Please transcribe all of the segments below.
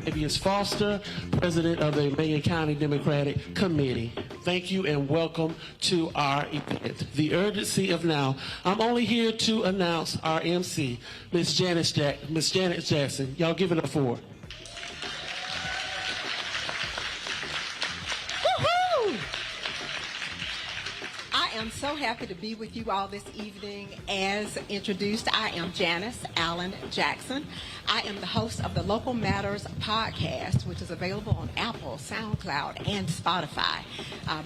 Fabius Foster, President of the Emanuel County Democratic Committee. Thank you and welcome to our event. The urgency of now. I'm only here to announce our MC, Miss Janet Jackson. Y'all give it up for her. I'm so happy to be with you all this evening. As introduced, I am Janice Allen Jackson. I am the host of the Local Matters podcast, which is available on Apple, SoundCloud, and Spotify,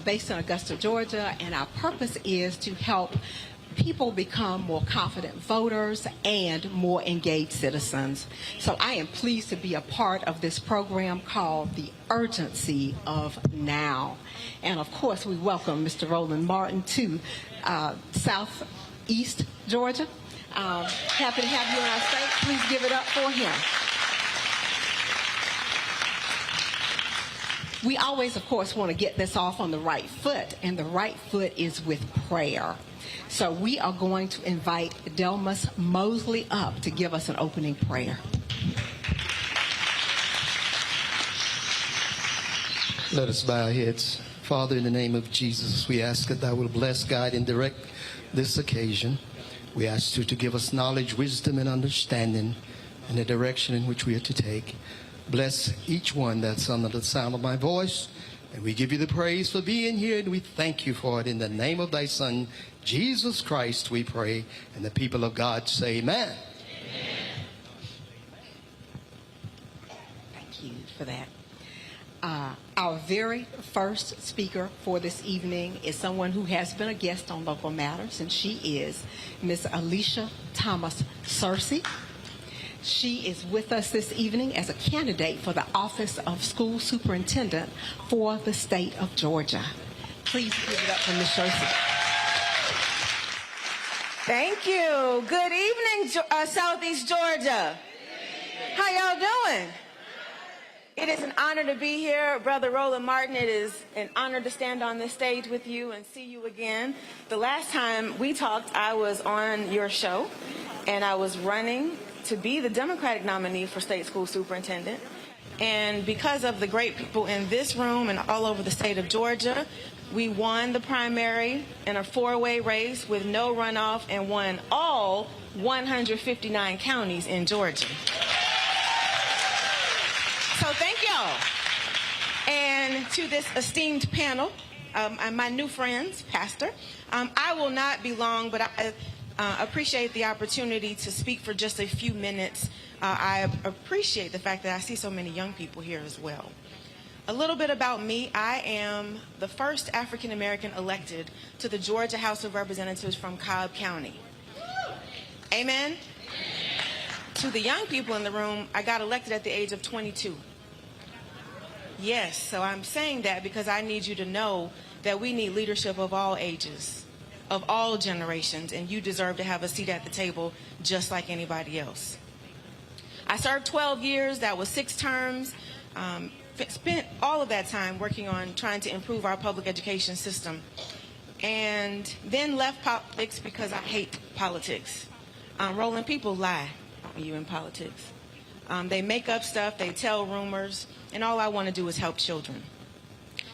based in Augusta, Georgia. And our purpose is to help people become more confident voters and more engaged citizens. So I am pleased to be a part of this program called The Urgency of Now. And of course, we welcome Mr. Roland Martin to Southeast Georgia. Happy to have you on our stage. Please give it up for him. We always, of course, want to get this off on the right foot, and the right foot is with prayer. So we are going to invite Delmas Mosley up to give us an opening prayer. Let us bow our heads. Father, in the name of Jesus, we ask that thou will bless, guide, and direct this occasion. We ask you to give us knowledge, wisdom, and understanding in the direction in which we are to take. Bless each one that's under the sound of my voice. And we give you the praise for being here, and we thank you for it. In the name of thy Son, Jesus Christ, we pray. And the people of God say amen. Thank you for that. Our very first speaker for this evening is someone who has been a guest on Local Matters, and she is Ms. Alicia Thomas Searcy. She is with us this evening as a candidate for the office of school superintendent for the state of Georgia. Please give it up for Ms. Searcy. Thank you. Good evening, Southeast Georgia. How y'all doing? It is an honor to be here, Brother Roland Martin. It is an honor to stand on this stage with you and see you again. The last time we talked, I was on your show, and I was running to be the Democratic nominee for state school superintendent. And because of the great people in this room and all over the state of Georgia, we won the primary in a four-way race with no runoff and won all 159 counties in Georgia. So thank y'all. And to this esteemed panel, and my new friends, Pastor, I will not be long, but I appreciate the opportunity to speak for just a few minutes. I appreciate the fact that I see so many young people here as well. A little bit about me. I am the first African American elected to the Georgia House of Representatives from Cobb County. Amen? To the young people in the room, I got elected at the age of 22. Yes, so I'm saying that because I need you to know that we need leadership of all ages, of all generations, and you deserve to have a seat at the table just like anybody else. I served 12 years. That was 6 terms. Spent all of that time working on trying to improve our public education system, and then left politics because I hate politics. Roland, people lie when you're in politics. They make up stuff, they tell rumors, and all I want to do is help children.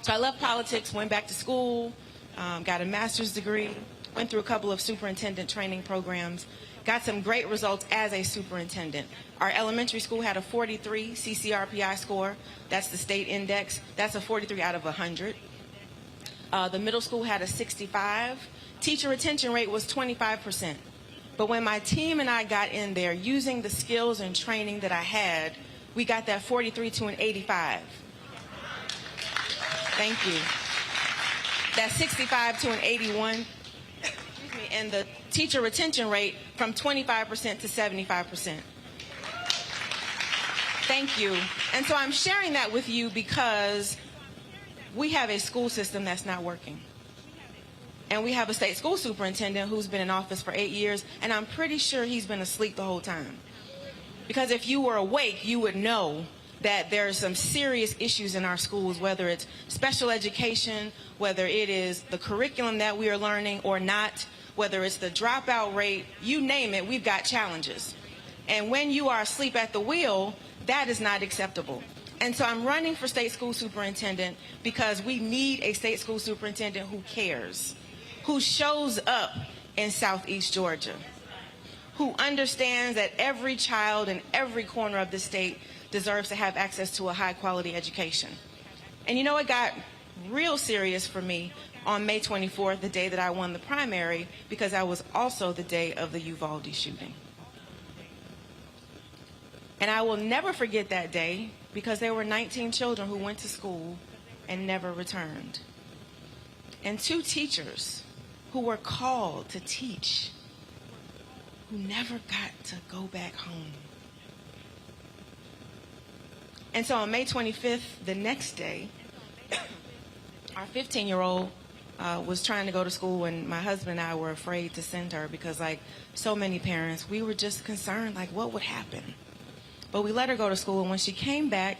So I left politics, went back to school, got a master's degree, went through a couple of superintendent training programs, got some great results as a superintendent. Our elementary school had a 43 CCRPI score. That's the state index. That's a 43 out of 100. The middle school had a 65. Teacher retention rate was 25%. But when my team and I got in there, using the skills and training that I had, we got that 43 to an 85. Thank you. That 65 to an 81. And the teacher retention rate from 25% to 75%. Thank you. And so I'm sharing that with you because we have a school system that's not working. And we have a state school superintendent who's been in office for 8 years, and I'm pretty sure he's been asleep the whole time. Because if you were awake, you would know that there are some serious issues in our schools, whether it's special education, whether it is the curriculum that we are learning or not, whether it's the dropout rate, you name it, we've got challenges. And when you are asleep at the wheel, that is not acceptable. And so I'm running for state school superintendent because we need a state school superintendent who cares, who shows up in Southeast Georgia, who understands that every child in every corner of the state deserves to have access to a high-quality education. And you know, it got real serious for me on May 24th, the day that I won the primary, because that was also the day of the Uvalde shooting. And I will never forget that day because there were 19 children who went to school and never returned. And 2 teachers who were called to teach who never got to go back home. And so on May 25th, the next day, our 15-year-old was trying to go to school, and my husband and I were afraid to send her because, like so many parents, we were just concerned, like, what would happen? But we let her go to school, and when she came back,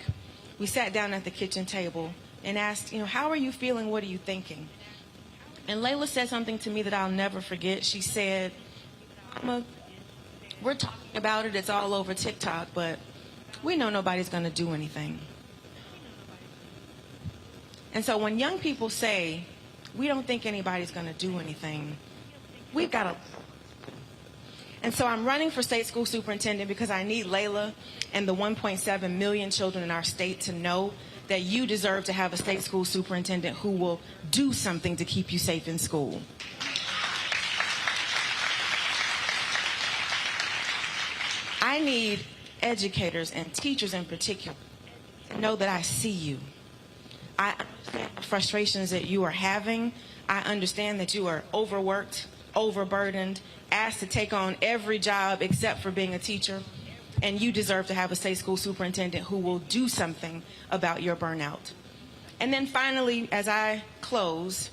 we sat down at the kitchen table and asked, how are you feeling? What are you thinking? And Layla said something to me that I'll never forget. She said, we're talking about it, it's all over TikTok, but we know nobody's going to do anything. And so when young people say, we don't think anybody's going to do anything, we've got to. And so I'm running for state school superintendent because I need Layla and the 1.7 million children in our state to know that you deserve to have a state school superintendent who will do something to keep you safe in school. I need educators and teachers in particular to know that I see you. I understand the frustrations that you are having. I understand that you are overworked, overburdened, asked to take on every job except for being a teacher. And you deserve to have a state school superintendent who will do something about your burnout. And then finally, as I close,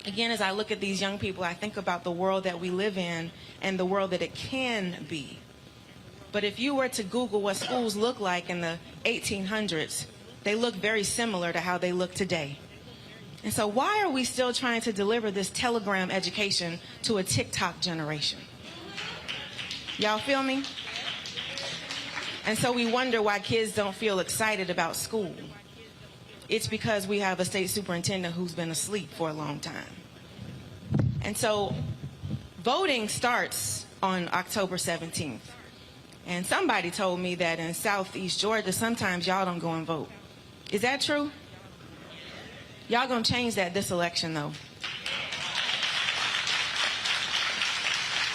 again, as I look at these young people, I think about the world that we live in and the world that it can be. But if you were to Google what schools look like in the 1800s, they look very similar to how they look today. And so why are we still trying to deliver this telegram education to a TikTok generation? Y'all feel me? And so we wonder why kids don't feel excited about school. It's because we have a state superintendent who's been asleep for a long time. And so voting starts on October 17th. And somebody told me that in Southeast Georgia, sometimes y'all don't go and vote. Is that true? Y'all gonna change that this election, though.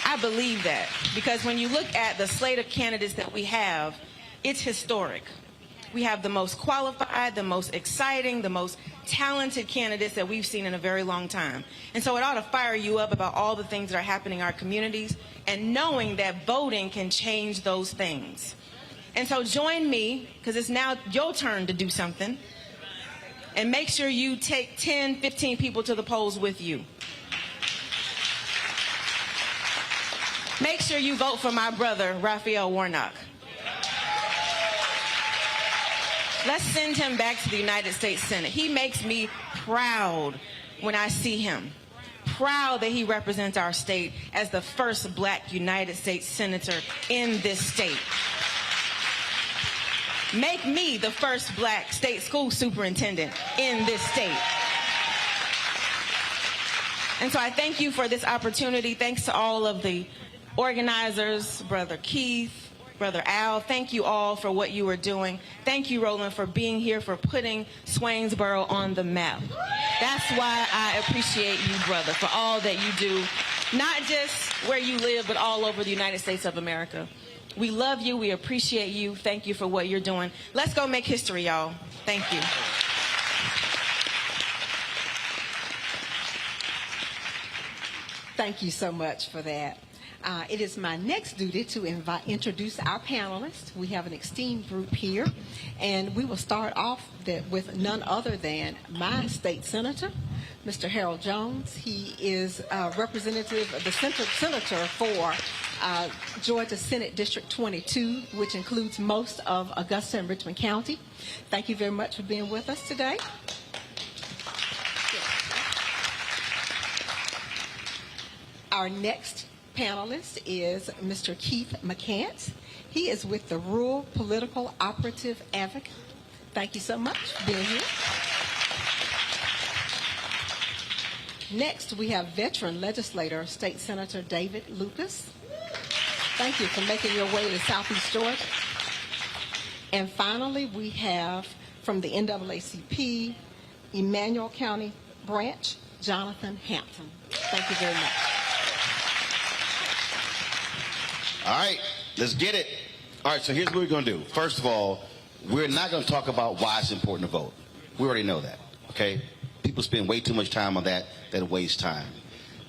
I believe that, because when you look at the slate of candidates that we have, it's historic. We have the most qualified, the most exciting, the most talented candidates that we've seen in a very long time. And so it ought to fire you up about all the things that are happening in our communities and knowing that voting can change those things. And so join me, because it's now your turn to do something. And make sure you take 10, 15 people to the polls with you. Make sure you vote for my brother, Raphael Warnock. Let's send him back to the United States Senate. He makes me proud when I see him. Proud that he represents our state as the first black United States senator in this state. Make me the first black state school superintendent in this state. And so I thank you for this opportunity. Thanks to all of the organizers, Brother Keith, Brother Al, thank you all for what you are doing. Thank you, Roland, for being here, for putting Swainsboro on the map. That's why I appreciate you, brother, for all that you do, not just where you live, but all over the United States of America. We love you. We appreciate you. Thank you for what you're doing. Let's go make history, y'all. Thank you. Thank you so much for that. It is my next duty to introduce our panelists. We have an esteemed group here, and we will start off with none other than my state senator, Mr. Harold Jones. He is representative of the senator for Georgia Senate District 22, which includes most of Augusta and Richmond County. Thank you very much for being with us today. Our next panelist is Mr. Keith McCants. He is with the Rural Political Operative Advocate. Thank you so much for being here. Next, we have veteran legislator, State Senator David Lucas. Thank you for making your way to Southeast Georgia. And finally, we have from the NAACP, Emanuel County branch, Jonathan Hampton. Thank you very much. All right, let's get it. All right, so here's what we're going to do. First of all, we're not going to talk about why it's important to vote. We already know that, okay? People spend way too much time on that wastes time.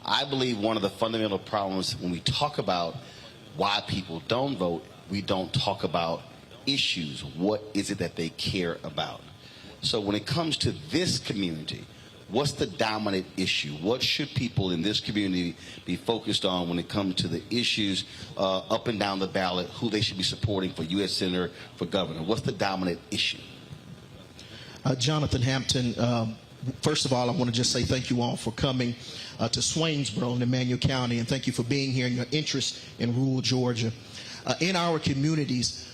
I believe one of the fundamental problems when we talk about why people don't vote, we don't talk about issues. What is it that they care about? So when it comes to this community, what's the dominant issue? What should people in this community be focused on when it comes to the issues up and down the ballot, who they should be supporting for U.S. Senator, for governor? What's the dominant issue? Jonathan Hampton, first of all, I want to just say thank you all for coming to Swainsboro-Emanuel County, and thank you for being here and your interest in rural Georgia. In our communities,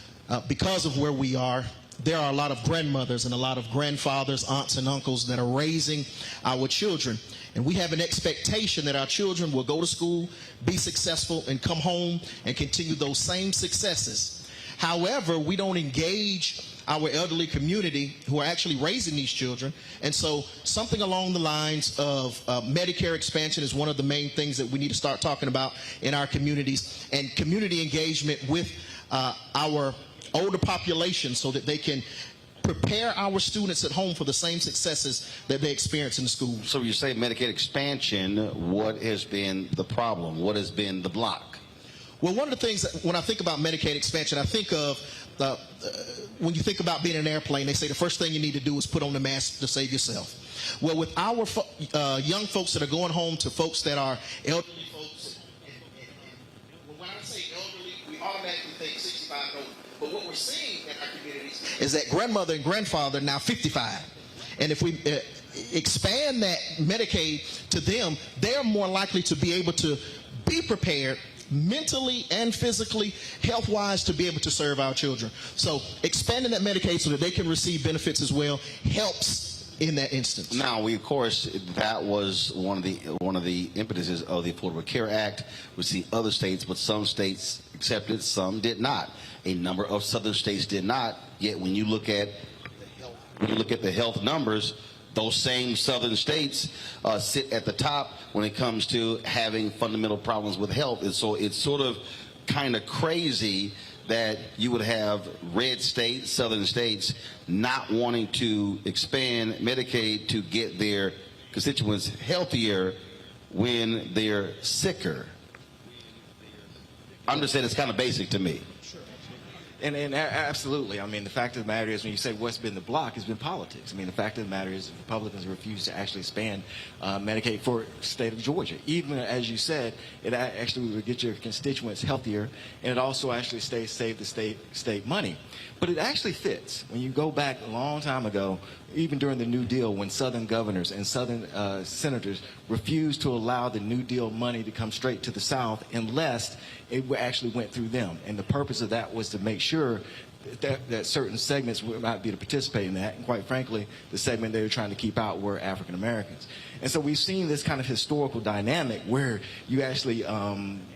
because of where we are, there are a lot of grandmothers and a lot of grandfathers, aunts and uncles that are raising our children. And we have an expectation that our children will go to school, be successful, and come home and continue those same successes. However, we don't engage our elderly community who are actually raising these children. And so something along the lines of Medicare expansion is one of the main things that we need to start talking about in our communities, and community engagement with our older population so that they can prepare our students at home for the same successes that they experience in the schools. So you say Medicaid expansion, what has been the problem? What has been the block? Well, one of the things that when I think about Medicaid expansion, I think of when you think about being in an airplane, they say the first thing you need to do is put on the mask to save yourself. Well, with our young folks that are going home to folks that are elderly folks, and when I say elderly, we automatically think 65 and older. But what we're seeing in our communities is that grandmother and grandfather are now 55. And if we expand that Medicaid to them, they're more likely to be able to be prepared mentally and physically, health-wise, to be able to serve our children. So expanding that Medicaid so that they can receive benefits as well helps in that instance. Now, of course, that was one of the impetuses of the Affordable Care Act. We see other states, but some states accepted, some did not. A number of southern states did not. Yet, when you look at the health numbers, those same southern states sit at the top when it comes to having fundamental problems with health. And so it's sort of kind of crazy that you would have red states, southern states, not wanting to expand Medicaid to get their constituents healthier when they're sicker. I'm just saying it's kind of basic to me. And absolutely. I mean, the fact of the matter is, when you say what's been the block, it's been politics. I mean, the fact of the matter is Republicans refuse to actually expand Medicaid for the state of Georgia. Even, as you said, it actually would get your constituents healthier, and it also actually save the state money. But it actually fits. When you go back a long time ago, even during the New Deal, when Southern governors and Southern senators refused to allow the New Deal money to come straight to the South unless it actually went through them. And the purpose of that was to make sure that certain segments would not be to participate in that. And quite frankly, the segment they were trying to keep out were African Americans. And so we've seen this kind of historical dynamic where you actually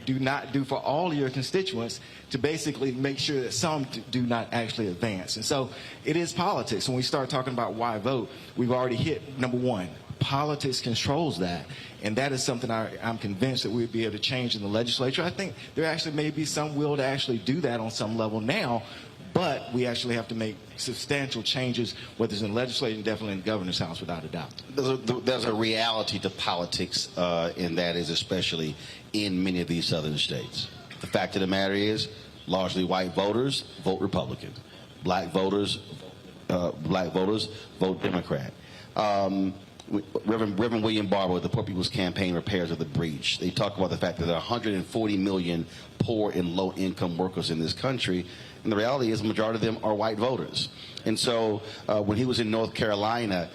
do not do for all of your constituents to basically make sure that some do not actually advance. And so it is politics. When we start talking about why vote, we've already hit number one. Politics controls that, and that is something I'm convinced that we'll be able to change in the legislature. I think there actually may be some will to actually do that on some level now, but we actually have to make substantial changes, whether it's in the legislature and definitely in the governor's house, without a doubt. There's a reality to politics, and that is especially in many of these southern states. The fact of the matter is, largely white voters vote Republican. Black voters vote Democrat. Reverend William Barber with the Poor People's Campaign Repairs of the Breach. They talk about the fact that there are 140 million poor and low-income workers in this country, and the reality is the majority of them are white voters. And so when he was in North Carolina,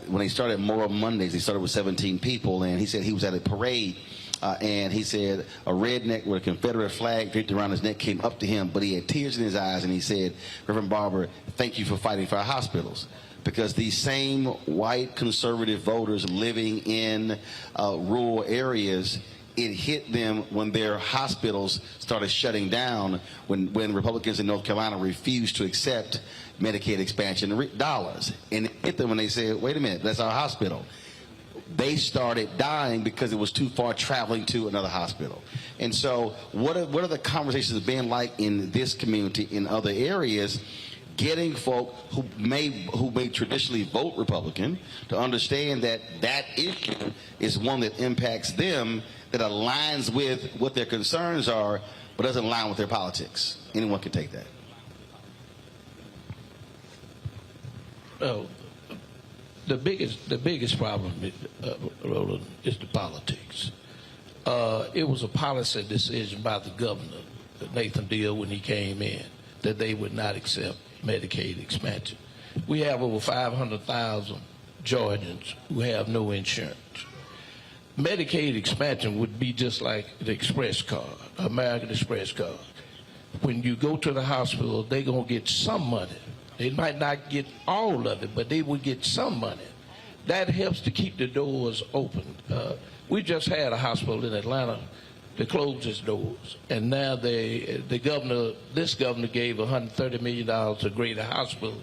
when they started Moral Mondays, they started with 17 people, and he said he was at a parade, and he said a redneck with a Confederate flag draped around his neck came up to him, but he had tears in his eyes, and he said, "Reverend Barber, thank you for fighting for our hospitals." Because these same white conservative voters living in rural areas, it hit them when their hospitals started shutting down, when Republicans in North Carolina refused to accept Medicaid expansion dollars. And it hit them when they said, wait a minute, that's our hospital. They started dying because it was too far traveling to another hospital. And so what are the conversations been like in this community, in other areas, getting folk who may traditionally vote Republican to understand that that issue is one that impacts them, that aligns with what their concerns are, but doesn't align with their politics? Anyone can take that. Oh, The biggest problem, Roland, is the politics. It was a policy decision by the governor, Nathan Deal, when he came in, that they would not accept Medicaid expansion. We have over 500,000 Georgians who have no insurance. Medicaid expansion would be just like the Express card, American Express card. When you go to the hospital, they're going to get some money. They might not get all of it, but they will get some money. That helps to keep the doors open. We just had a hospital in Atlanta that closed its doors, and now this governor gave $130 million to Greater Hospital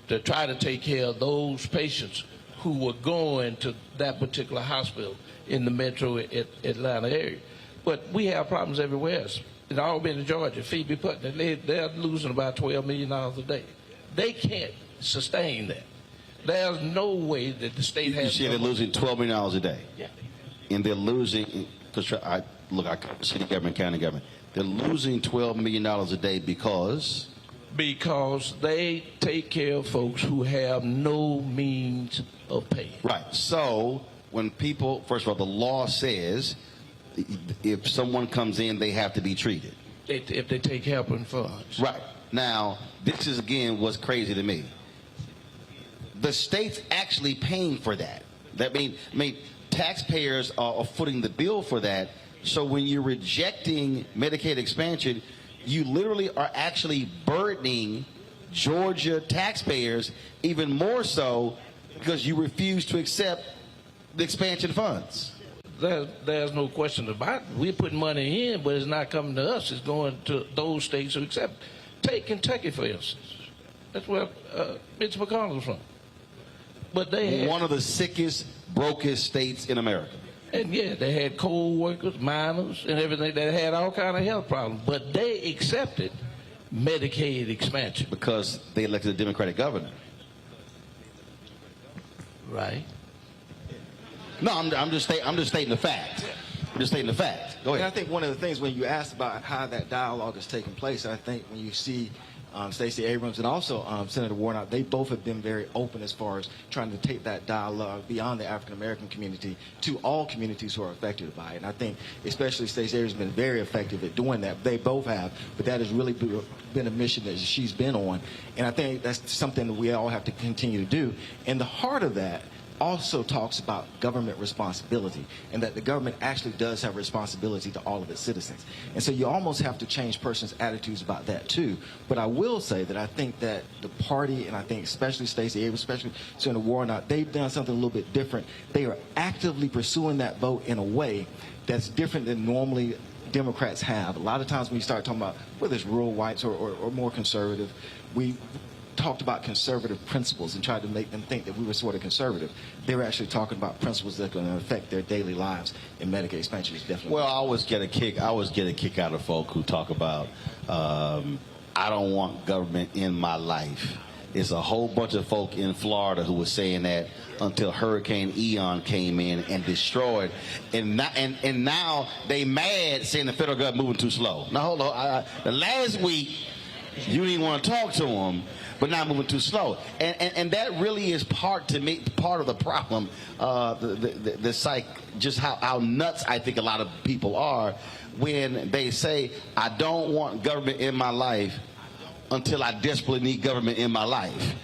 to try to take care of those patients who were going to that particular hospital in the metro Atlanta area. But we have problems everywhere else. In Albany, Georgia, Phoebe Putnam, they're losing about $12 million a day. They can't sustain that. There's no way that the state has. You see, they're losing $12 million a day. Yeah. And they're losing, because I cover city government, county government. They're losing $12 million a day because they take care of folks who have no means of paying. Right. So when people, first of all, the law says if someone comes in, they have to be treated. If they take helping funds. Right. Now, this is, again, what's crazy to me. The state's actually paying for that. That mean taxpayers are footing the bill for that. So when you're rejecting Medicaid expansion, you literally are actually burdening Georgia taxpayers even more so because you refuse to accept the expansion funds. There's no question about it. We're putting money in, but it's not coming to us. It's going to those states who accept. Take Kentucky, for instance. That's where Mitch McConnell's from. But they had, one of the sickest, brokest states in America. And yeah, they had coal workers, miners, and everything that had all kind of health problems. But they accepted Medicaid expansion because they elected a Democratic governor. Right. No, I'm just stating the fact. I'm just stating the fact. Go ahead. And I think one of the things when you asked about how that dialogue is taking place, I think when you see Stacey Abrams and also Senator Warnock, they both have been very open as far as trying to take that dialogue beyond the African American community to all communities who are affected by it. And I think especially Stacey Abrams has been very effective at doing that. They both have, but that has really been a mission that she's been on. And I think that's something that we all have to continue to do. And the heart of that also talks about government responsibility and that the government actually does have responsibility to all of its citizens. And so you almost have to change persons' attitudes about that too. But I will say that I think that the party, and I think especially Stacey Abrams, especially Senator Warnock, they've done something a little bit different. They are actively pursuing that vote in a way that's different than normally Democrats have. A lot of times when you start talking about whether it's rural whites or more conservative, we talked about conservative principles and tried to make them think that we were sort of conservative. They were actually talking about principles that are going to affect their daily lives, and Medicaid expansion is definitely. Well, I always get a kick out of folk who talk about I don't want government in my life. It's a whole bunch of folk in Florida who were saying that until Hurricane Ian came in and destroyed, and now they mad saying the federal government moving too slow. Now hold on, the last week you didn't want to talk to them, but now moving too slow, and that really is part of the problem. The psych, just how nuts I think a lot of people are when they say I don't want government in my life until I desperately need government in my life.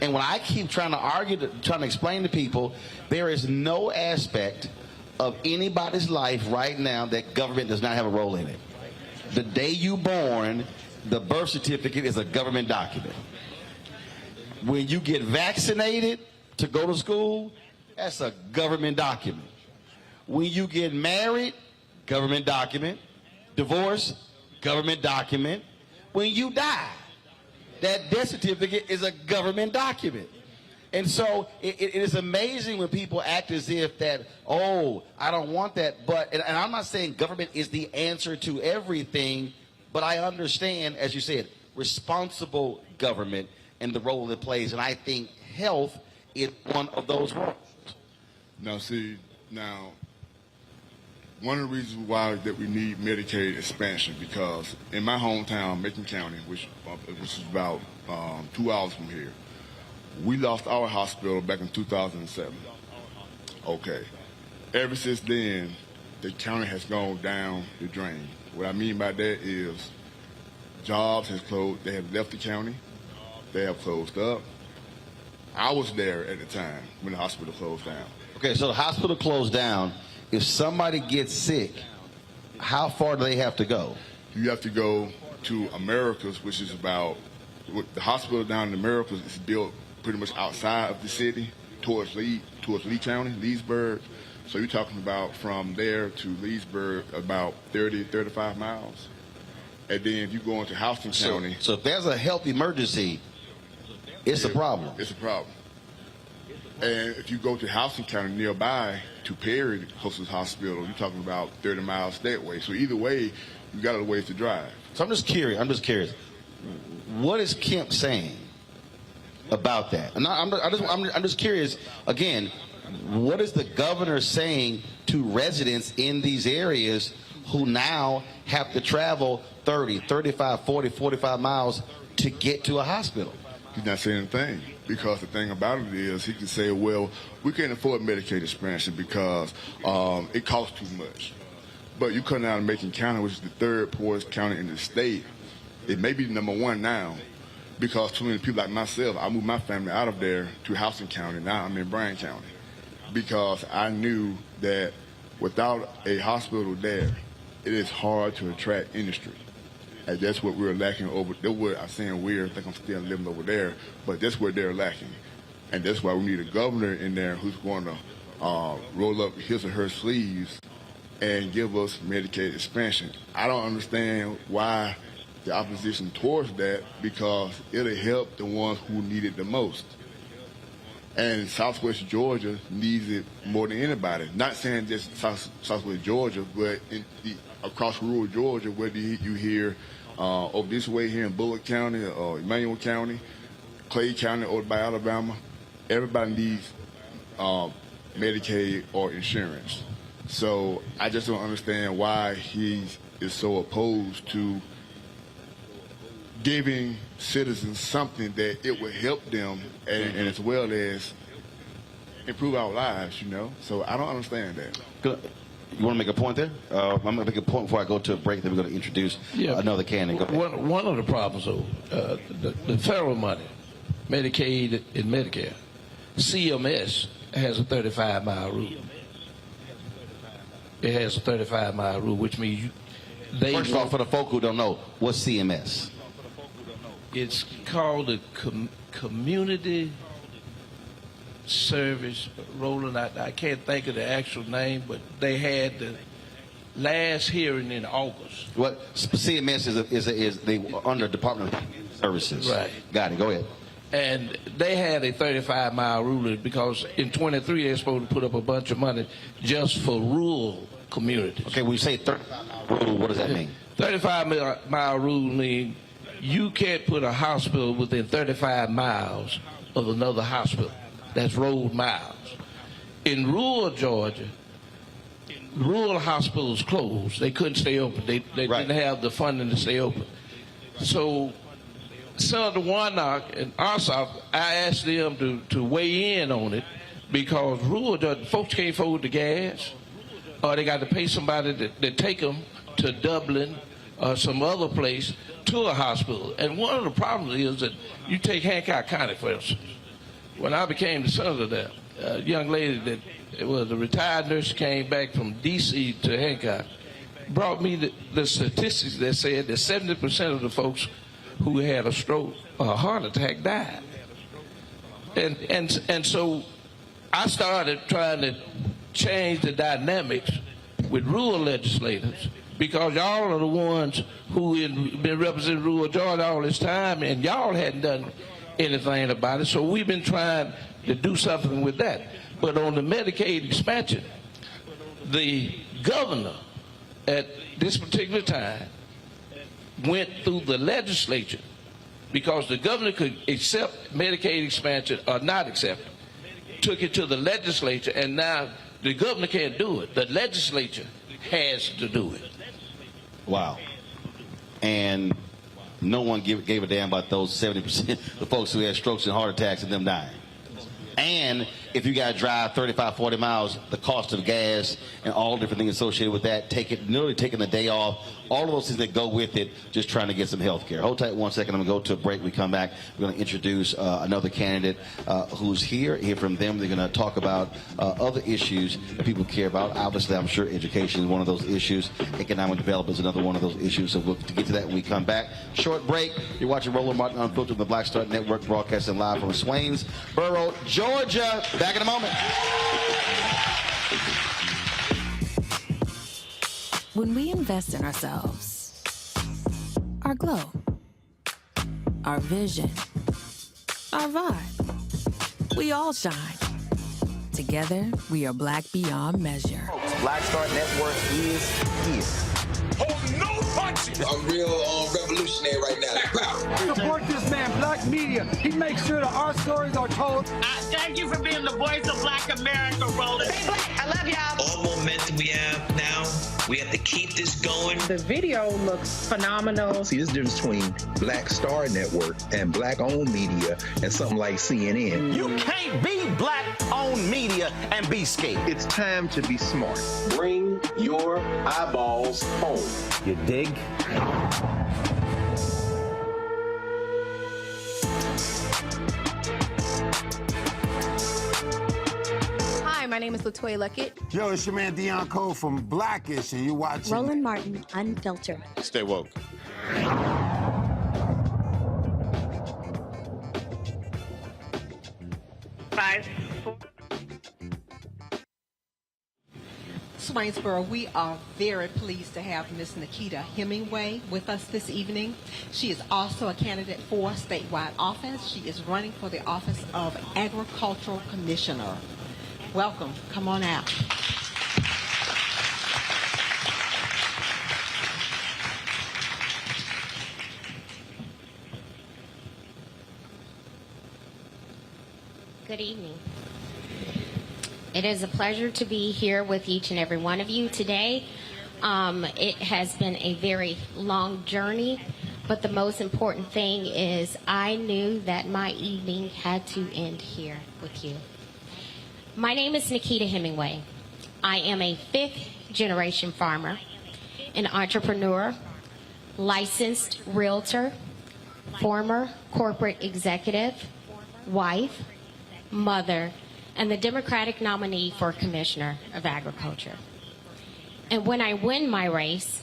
And when I keep trying to explain to people, there is no aspect of anybody's life right now that government does not have a role in it. The day you born, the birth certificate is a government document. When you get vaccinated to go to school, that's a government document. When you get married, government document. Divorce, government document. When you die, that death certificate is a government document. And so it is amazing when people act as if that, oh, I don't want that. And I'm not saying government is the answer to everything, but I understand, as you said, responsible government and the role it plays. And I think health is one of those roles. Now, one of the reasons why that we need Medicaid expansion, because in my hometown, Macon County, which is about 2 hours from here, We lost our hospital back in 2007. Okay. Ever since then, the county has gone down the drain. What I mean by that is jobs has closed. They have left the county. They have closed up. I was there at the time when the hospital closed down. Okay, so the hospital closed down. If somebody gets sick, how far do they have to go? You have to go to Americas, which is about, the hospital down in Americas is built pretty much outside of the city towards Lee County, Leesburg. So you're talking about from there to Leesburg about 30, 35 miles. And then if you go into Houston County. So if there's a health emergency, it's a problem. It's a problem. And if you go to Houston County nearby to Perry, the closest hospital, you're talking about 30 miles that way. So either way, you got a ways to drive. So I'm just curious. What is Kemp saying about that? And I'm just curious, again, what is the governor saying to residents in these areas who now have to travel 30, 35, 40, 45 miles to get to a hospital? He's not saying anything, because the thing about it is he can say, well, we can't afford Medicaid expansion because it costs too much. But you come down to Macon County, which is the third poorest county in the state. It may be number one now because too many people like myself, I moved my family out of there to Houston County. Now I'm in Bryan County because I knew that without a hospital there, it is hard to attract industry. And that's what we're lacking over there. I'm saying I think I'm still living over there, but that's where they're lacking. And that's why we need a governor in there who's going to roll up his or her sleeves and give us Medicaid expansion. I don't understand why the opposition towards that, because it'll help the ones who need it the most. And Southwest Georgia needs it more than anybody. Not saying just Southwest Georgia, but across rural Georgia, whether you hear over this way here in Bullock County or Emanuel County, Clay County, or by Alabama, everybody needs Medicaid or insurance. So I just don't understand why he is so opposed to giving citizens something that it will help them and as well as improve our lives, So I don't understand that. Good. You want to make a point there? I'm going to make a point before I go to a break. Then we're going to introduce another candidate. Go ahead. One of the problems, though, the federal money, Medicaid and Medicare, CMS has a 35-mile rule. It has a 35-mile rule, which means First of all, for the folk who don't know, what's CMS? It's called the Community Service. Roland, I can't think of the actual name, but they had the last hearing in August. What CMS is they under Department of Services. Right. Got it. Go ahead. And they had a 35-mile rule because in 23 they're supposed to put up a bunch of money just for rural communities. Okay, when you say 35-mile rule, what does that mean? 35-mile rule means you can't put a hospital within 35 miles of another hospital. That's road miles. In rural Georgia, rural hospitals closed. They couldn't stay open. They didn't have the funding to stay open. So Senator Warnock and Ossoff, I asked them to weigh in on it because rural Georgia, folks can't afford the gas, or they got to pay somebody to take them to Dublin or some other place to a hospital. And one of the problems is that you take Hancock County, for instance. When I became the senator there, a young lady that was a retired nurse came back from D.C. to Hancock, brought me the statistics that said that 70% of the folks who had a stroke or a heart attack died. And so I started trying to change the dynamics with rural legislators, because y'all are the ones who have been representing rural Georgia all this time, and y'all hadn't done anything about it. So we've been trying to do something with that. But on the Medicaid expansion, the governor at this particular time went through the legislature, because the governor could accept Medicaid expansion or not accept it, took it to the legislature, and now the governor can't do it. The legislature has to do it. Wow. And no one gave a damn about those 70% the folks who had strokes and heart attacks and them dying. And if you got to drive 35, 40 miles, the cost of gas and all different things associated with that, nearly taking the day off, all of those things that go with it, just trying to get some health care. Hold tight 1 second. I'm going to go to a break. We come back. We're going to introduce another candidate who's here. Hear from them. They're going to talk about other issues that people care about. Obviously, I'm sure education is one of those issues. Economic development is another one of those issues. So we'll get to that when we come back. Short break. You're watching Roland Martin Unfiltered on the Black Star Network, broadcasting live from Swainsboro, Georgia. Back in a moment. When we invest in ourselves, our glow, our vision, our vibe, we all shine. Together, we are black beyond measure. Black Star Network is here. Oh, no punches! I'm real revolutionary right now. Support this man, Black Media. He makes sure that our stories are told. Thank you for being the voice of Black America, Roland. Stay black. I love y'all. All momentum we have now, we have to keep this going. The video looks phenomenal. See, there's a difference between Black Star Network and black-owned media and something like CNN. You can't be black-owned media and be scared. It's time to be smart. Bring your eyeballs home. You dig? Hi, my name is LaToya Luckett. Yo, it's your man Dion Cole from Blackish, and you're watching Roland Martin Unfiltered. Stay woke. Swainsboro, we are very pleased to have Miss Nikita Hemingway with us this evening. She is also a candidate for statewide office. She is running for the office of Agricultural Commissioner. Welcome. Come on out. Good evening. It is a pleasure to be here with each and every one of you today. It has been a very long journey, but the most important thing is I knew that my evening had to end here with you. My name is Nikita Hemingway. I am a fifth-generation farmer, an entrepreneur, licensed realtor, former corporate executive, wife, mother, and the Democratic nominee for Commissioner of Agriculture. And when I win my race,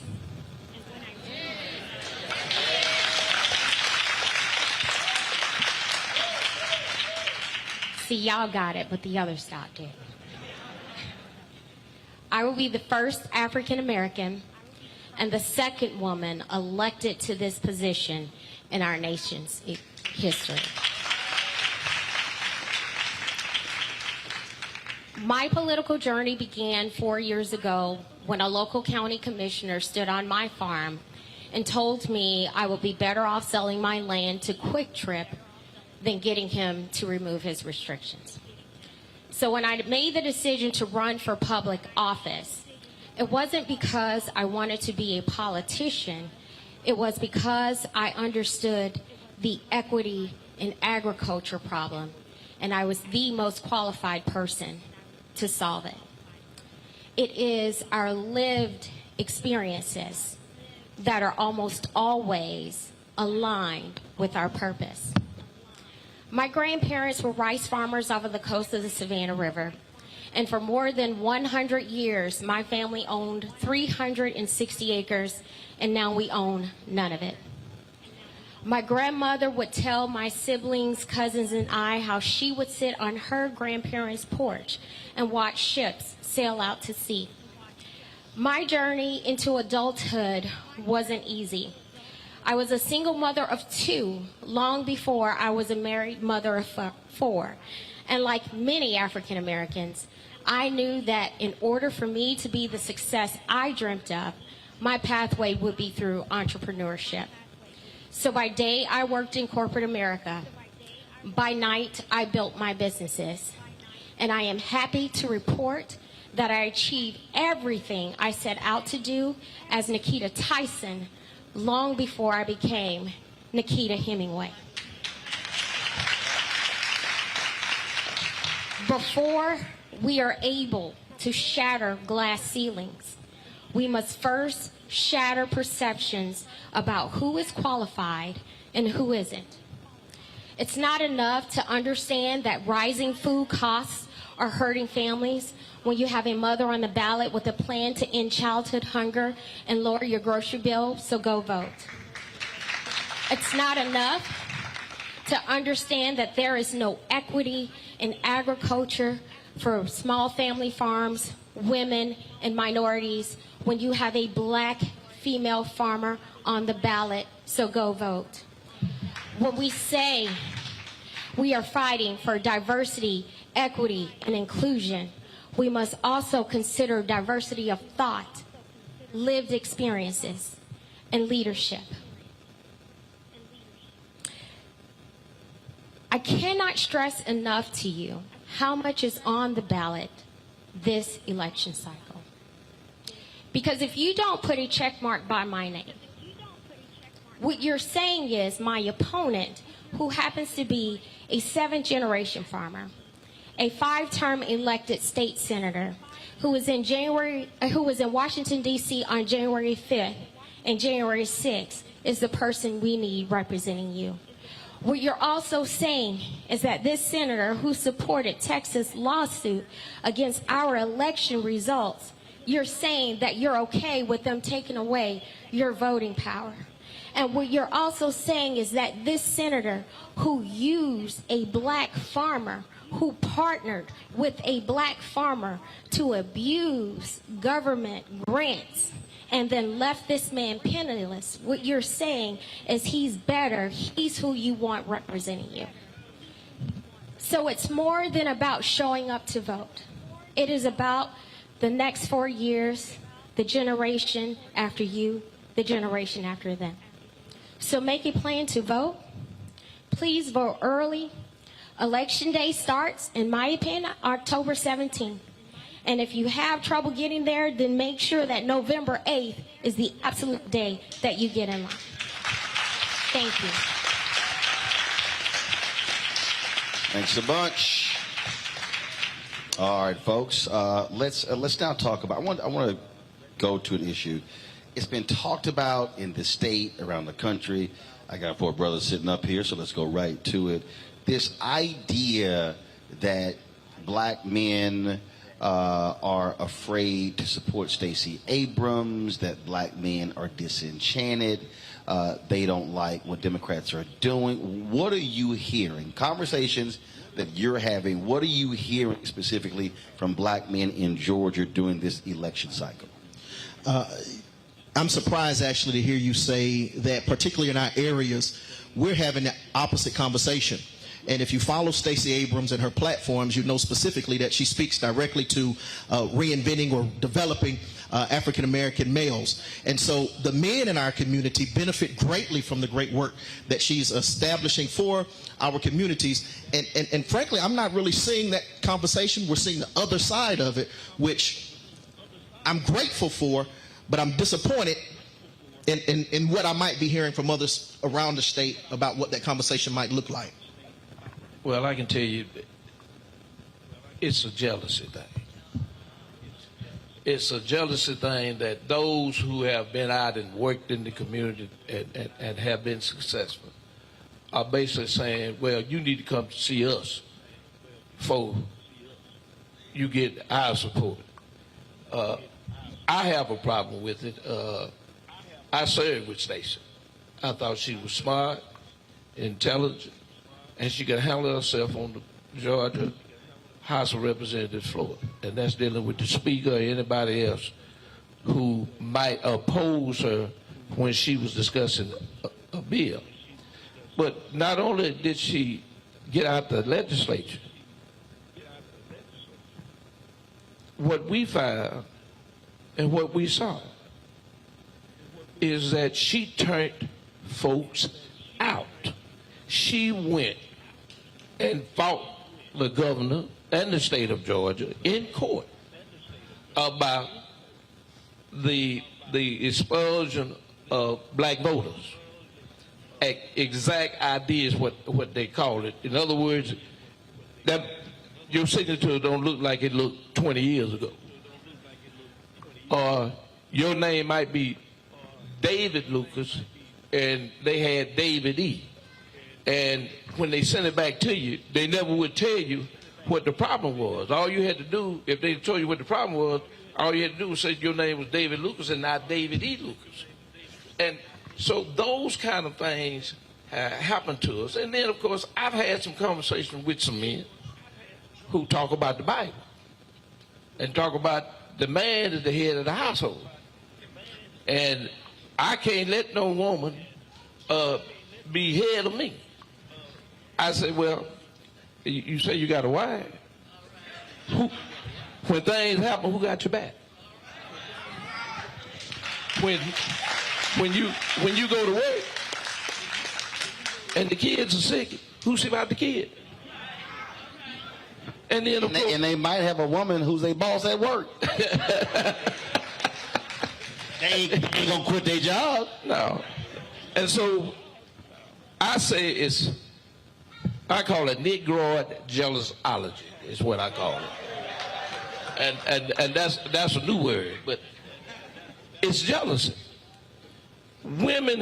see, y'all got it, but the other stopped didn't. I will be the first African American and the second woman elected to this position in our nation's history. My political journey began 4 years ago when a local county commissioner stood on my farm and told me I would be better off selling my land to Quick Trip than getting him to remove his restrictions. So when I made the decision to run for public office, it wasn't because I wanted to be a politician. It was because I understood the equity in agriculture problem, and I was the most qualified person to solve it. It is our lived experiences that are almost always aligned with our purpose. My grandparents were rice farmers off of the coast of the Savannah River, and for more than 100 years, my family owned 360 acres, and now we own none of it. My grandmother would tell my siblings, cousins, and I how she would sit on her grandparents' porch and watch ships sail out to sea. My journey into adulthood wasn't easy. I was a single mother of two long before I was a married mother of four. And like many African Americans, I knew that in order for me to be the success I dreamt of, my pathway would be through entrepreneurship. So by day, I worked in corporate America. By night, I built my businesses. And I am happy to report that I achieved everything I set out to do as Nikita Tyson long before I became Nikita Hemingway. Before we are able to shatter glass ceilings, we must first shatter perceptions about who is qualified and who isn't. It's not enough to understand that rising food costs are hurting families when you have a mother on the ballot with a plan to end childhood hunger and lower your grocery bill, so go vote. It's not enough to understand that there is no equity in agriculture for small family farms, women, and minorities when you have a black female farmer on the ballot, so go vote. When we say we are fighting for diversity, equity, and inclusion, we must also consider diversity of thought, lived experiences, and leadership. I cannot stress enough to you how much is on the ballot this election cycle. Because if you don't put a check mark by my name, what you're saying is my opponent, who happens to be a 7th-generation farmer, a 5-term elected state senator, who was in Washington, D.C. on January 5th and January 6th, is the person we need representing you. What you're also saying is that this senator who supported Texas' lawsuit against our election results, you're saying that you're okay with them taking away your voting power. And what you're also saying is that this senator who used a black farmer, who partnered with a black farmer to abuse government grants and then left this man penniless, what you're saying is he's better, he's who you want representing you. So it's more than about showing up to vote. It is about the next 4 years, the generation after you, the generation after them. So make a plan to vote. Please vote early. Election day starts, in my opinion, October 17th. And if you have trouble getting there, then make sure that November 8th is the absolute day that you get in line. Thank you. Thanks a bunch. All right, folks. Let's now talk about. I want to go to an issue. It's been talked about in the state, around the country. I got 4 brothers sitting up here, so let's go right to it. This idea that black men are afraid to support Stacey Abrams, that black men are disenchanted, they don't like what Democrats are doing. What are you hearing? Conversations that you're having, what are you hearing specifically from black men in Georgia during this election cycle? I'm surprised actually to hear you say that, particularly in our areas, we're having the opposite conversation. And if you follow Stacey Abrams and her platforms, you know specifically that she speaks directly to reinventing or developing African-American males. And so the men in our community benefit greatly from the great work that she's establishing for our communities. And frankly, I'm not really seeing that conversation. We're seeing the other side of it, which I'm grateful for, but I'm disappointed in what I might be hearing from others around the state about what that conversation might look like. Well, I can tell you, it's a jealousy thing. It's a jealousy thing that those who have been out and worked in the community and have been successful are basically saying, well, you need to come to see us before you get our support. I have a problem with it. I served with Stacey. I thought she was smart, intelligent, and she could handle herself on the Georgia House of Representatives floor. And that's dealing with the speaker or anybody else who might oppose her when she was discussing a bill. But not only did she get out the legislature, what we found and what we saw is that she turned folks out. She went and fought the governor and the state of Georgia in court about the expulsion of black voters. exact idea is what they call it. In other words, that your signature don't look like it looked 20 years ago. Or your name might be David Lucas, and they had David E. And when they sent it back to you, they never would tell you what the problem was. All you had to do, if they told you what the problem was, all you had to do was say your name was David Lucas and not David E. Lucas. And so those kind of things happen to us. And then, of course, I've had some conversations with some men who talk about the Bible and talk about the man is the head of the household. And I can't let no woman be head of me. I say, well, you say you got a wife. When things happen, who got your back? When you go to work and the kids are sick, who see about the kid? And then of course, and they might have a woman who's a boss at work. They ain't gonna quit their job. No. And so I say I call it Negroid jealousology is what I call it. And that's a new word, but it's jealousy. Black women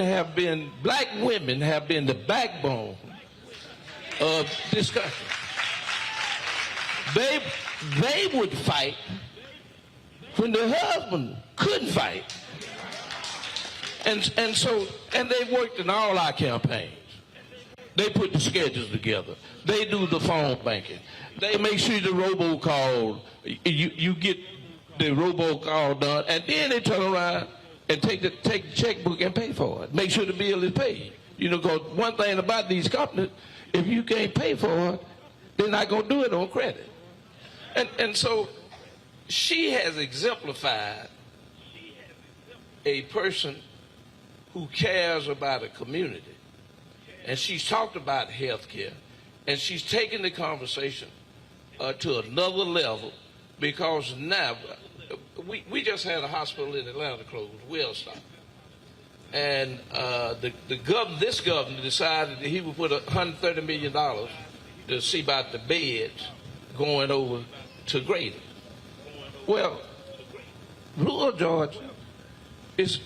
have been the backbone of this country. They would fight when the husband couldn't fight. And they worked in all our campaigns. They put the schedules together. They do the phone banking. They make sure the robocall, you get the robocall done, and then they turn around and take the checkbook and pay for it. Make sure the bill is paid. You know, because one thing about these companies, if you can't pay for it, they're not going to do it on credit. And so she has exemplified a person who cares about a community. And she's talked about health care, and she's taken the conversation to another level, because now we just had a hospital in Atlanta closed, Wellstock. And this governor decided that he would put $130 million to see about the beds going over to Grady. Well, rural Georgia is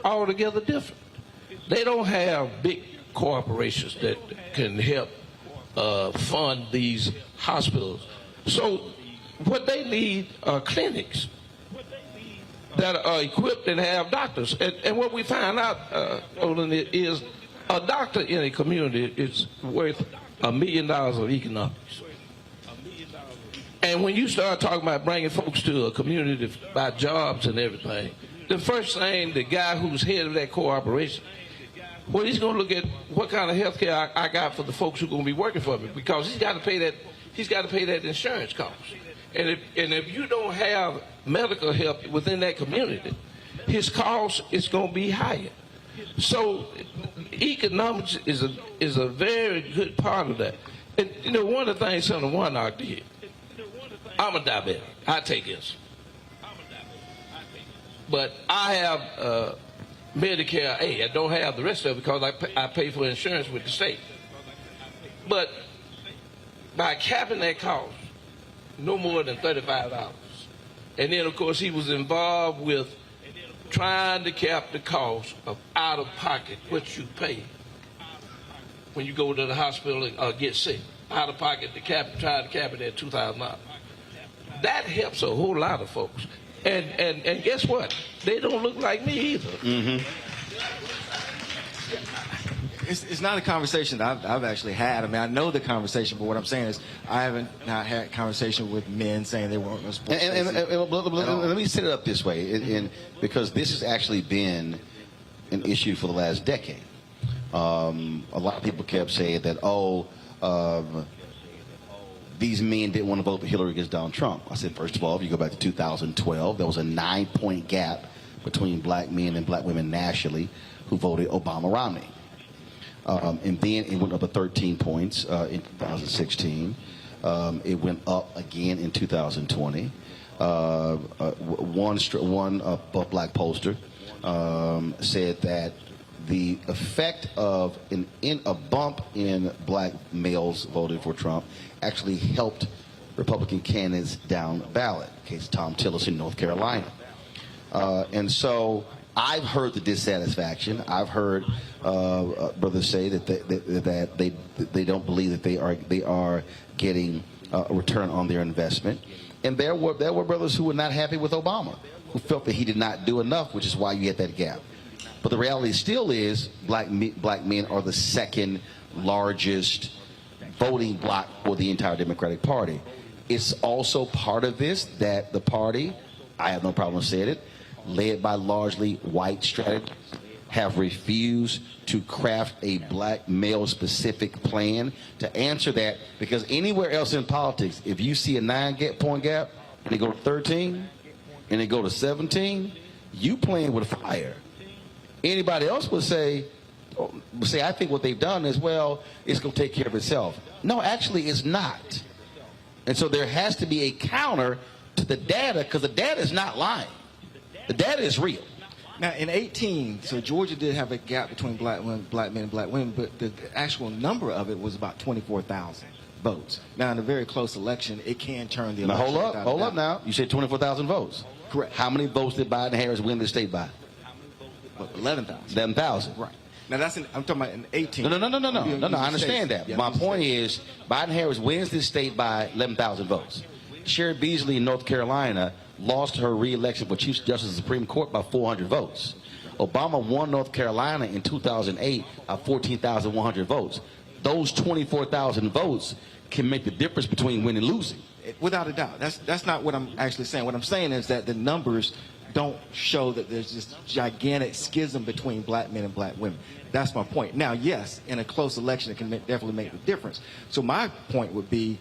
altogether different. They don't have big corporations that can help fund these hospitals. So what they need are clinics that are equipped and have doctors. And what we find out, Roland, is a doctor in a community is worth $1 million of economics. And when you start talking about bringing folks to a community about jobs and everything, the first thing, the guy who's head of that corporation, well, he's going to look at what kind of health care I got for the folks who are going to be working for me, because he's got to pay that insurance cost. And if you don't have medical help within that community, his cost is going to be higher. So economics is a very good part of that. And you know, one of the things Senator Warnock did, I'm a diabetic. I take insulin. But I have Medicare A. I don't have the rest of it because I pay for insurance with the state. But by capping that cost, no more than $35. And then, of course, he was involved with trying to cap the cost of out-of-pocket, what you pay when you go to the hospital or get sick. Out-of-pocket, try to cap it at $2,000. That helps a whole lot of folks. And guess what? They don't look like me either. Mm-hmm. It's not a conversation that I've actually had. I mean, I know the conversation, but what I'm saying is I haven't not had a conversation with men saying they weren't going to support. Let me set it up this way, because this has actually been an issue for the last decade. A lot of people kept saying that, these men didn't want to vote for Hillary against Donald Trump. I said, first of all, if you go back to 2012, there was a 9-point gap between black men and black women nationally who voted Obama-Romney. And then it went up to 13 points in 2016. It went up again in 2020. One black pollster said that the effect of a bump in black males voting for Trump actually helped Republican candidates down ballot. Case Tom Tillis in North Carolina. And so I've heard the dissatisfaction. I've heard brothers say that they don't believe that they are getting a return on their investment. And there were brothers who were not happy with Obama, who felt that he did not do enough, which is why you had that gap. But the reality still is black men are the second largest voting bloc for the entire Democratic Party. It's also part of this that the party, I have no problem saying it, led by largely white strategists, have refused to craft a black male-specific plan to answer that, because anywhere else in politics, if you see a 9-point gap and they go to 13 and they go to 17, you playing with fire. Anybody else would say, I think what they've done is, well, it's going to take care of itself. No, actually, it's not. And so there has to be a counter to the data, because the data is not lying. The data is real. Now, in 18, so Georgia did have a gap between black men and black women, but the actual number of it was about 24,000 votes. Now, in a very close election, it can turn the election. Now, hold up now. You said 24,000 votes. Correct. How many votes did Biden-Harris win the state by? 11,000. 11,000. Right. Now, I'm talking about in 18. No, I understand that. Yeah, my point is, Biden-Harris wins this state by 11,000 votes. Sherry Beasley in North Carolina lost her re-election for Chief Justice of the Supreme Court by 400 votes. Obama won North Carolina in 2008 by 14,100 votes. Those 24,000 votes can make the difference between winning and losing. Without a doubt. That's not what I'm actually saying. What I'm saying is that the numbers don't show that there's this gigantic schism between black men and black women. That's my point. Now, yes, in a close election, it can definitely make the difference. So my point would be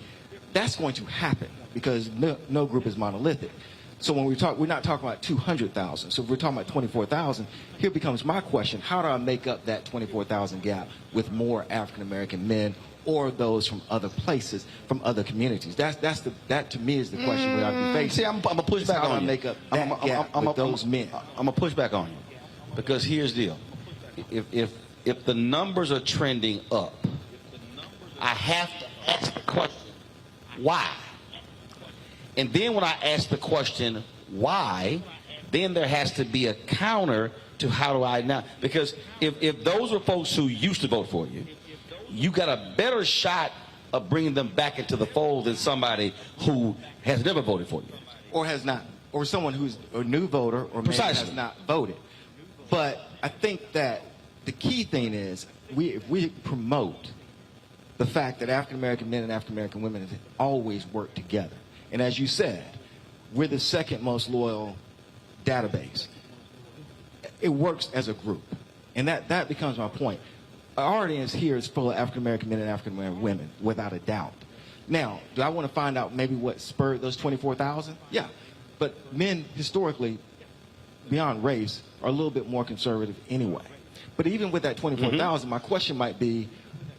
that's going to happen because no group is monolithic. So when we're not talking about 200,000. So if we're talking about 24,000, here becomes my question. How do I make up that 24,000 gap with more African-American men or those from other places, from other communities? That to me is the question we ought to be facing. See, I'm going to push back on you. Make up that gap with those men? I'm going to push back on you because here's the deal. If the numbers are trending up, I have to ask the question, why? And then when I ask the question, why, then there has to be a counter to how do I now? Because if those are folks who used to vote for you, you got a better shot of bringing them back into the fold than somebody who has never voted for you. Or has not. Or someone who's a new voter or maybe has not voted. But I think that the key thing is if we promote the fact that African-American men and African-American women have always worked together. And as you said, we're the second most loyal database. It works as a group. And that becomes my point. Our audience here is full of African-American men and African-American women, without a doubt. Now, do I want to find out maybe what spurred those 24,000? Yeah. But men, historically, beyond race, are a little bit more conservative anyway. But even with that 24,000, my question might be,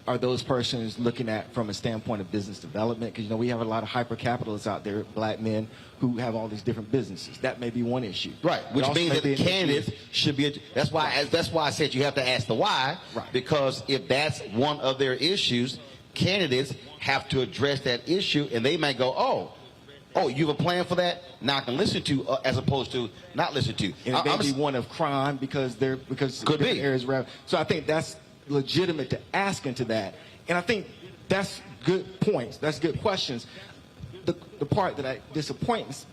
are those persons looking at from a standpoint of business development? Because, we have a lot of hyper-capitalists out there, black men, who have all these different businesses. That may be one issue. Right, which means that the candidates should be, that's why I said you have to ask the why, right. Because if that's one of their issues, candidates have to address that issue, and they might go, oh, you have a plan for that? Now I can listen to, as opposed to not listen to. And it may be one of crime because could be areas around. So I think that's legitimate to ask into that, and I think that's good points. That's good questions. The part that disappoints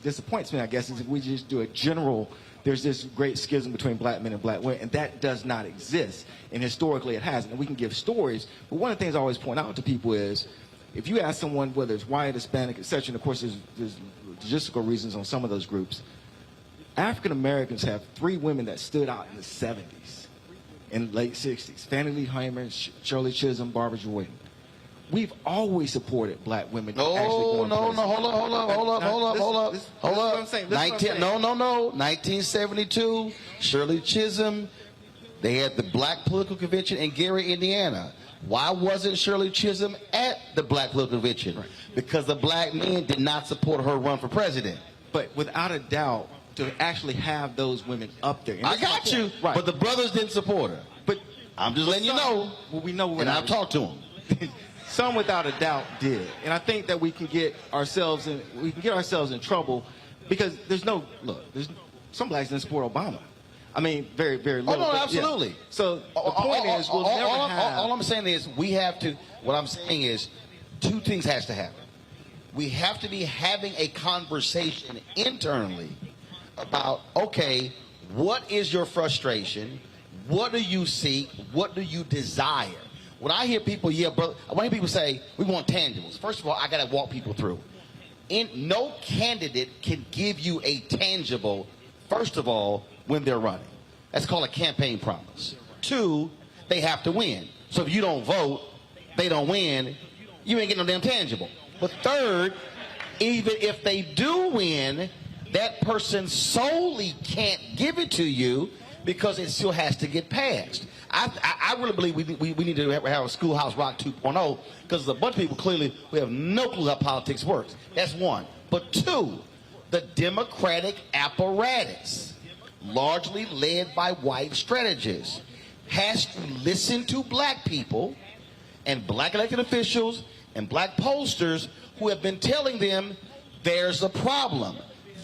me, I guess, is if we just do a general. There's this great schism between black men and black women, and that does not exist. And historically, it hasn't. And we can give stories, but one of the things I always point out to people is, if you ask someone whether it's white, Hispanic, etc., and of course there's logistical reasons on some of those groups. African Americans have 3 women that stood out in the 70s. In the late 60s, Fannie Lee Hamer, Shirley Chisholm, Barbara Jordan. We've always supported black women. Hold up. 1972, Shirley Chisholm. They had the Black Political Convention in Gary, Indiana. Why wasn't Shirley Chisholm at the Black Political Convention? Right. Because the black men did not support her run for president. But without a doubt, to actually have those women up there. I got you, right. But the brothers didn't support her. But I'm just letting you know. Well, we know, and I've talked to them. Some, without a doubt, did, and I think that we can get ourselves in trouble because there's some blacks didn't support Obama. I mean, very, very little. Oh no, absolutely. Yeah. So the point is, we'll never have. All I'm saying is, we have to. What I'm saying is, two things has to happen. We have to be having a conversation internally about, okay, what is your frustration? What do you seek? What do you desire? When I hear people, brother, when I hear people say, we want tangibles, first of all, I got to walk people through. No candidate can give you a tangible, first of all, when they're running. That's called a campaign promise. 2, they have to win. So if you don't vote, they don't win, you ain't getting no damn tangible. But 3rd, even if they do win, that person solely can't give it to you because it still has to get passed. I really believe we need to have a Schoolhouse Rock 2.0 because there's a bunch of people clearly who have no clue how politics works. That's 1. But 2, the Democratic apparatus, largely led by white strategists, has to listen to black people and black elected officials and black pollsters who have been telling them there's a problem.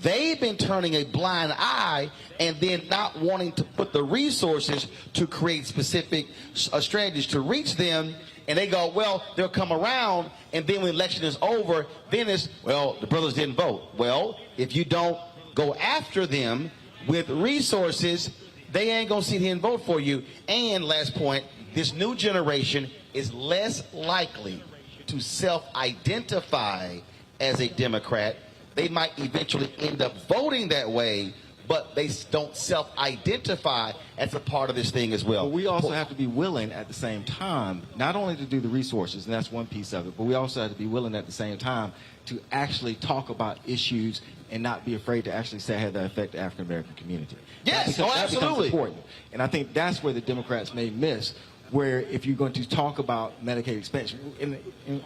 They've been turning a blind eye and then not wanting to put the resources to create specific strategies to reach them. And they go, well, they'll come around, and then when the election is over, then it's, well, the brothers didn't vote. Well, if you don't go after them with resources, they ain't going to sit here and vote for you. And last point, this new generation is less likely to self-identify as a Democrat. They might eventually end up voting that way, but they don't self-identify as a part of this thing as well. But we also have to be willing at the same time, not only to do the resources, and that's one piece of it, but we also have to be willing at the same time to actually talk about issues and not be afraid to actually say how that affect the African American community. Yes, that becomes absolutely. important. And I think that's where the Democrats may miss, where if you're going to talk about Medicaid expansion,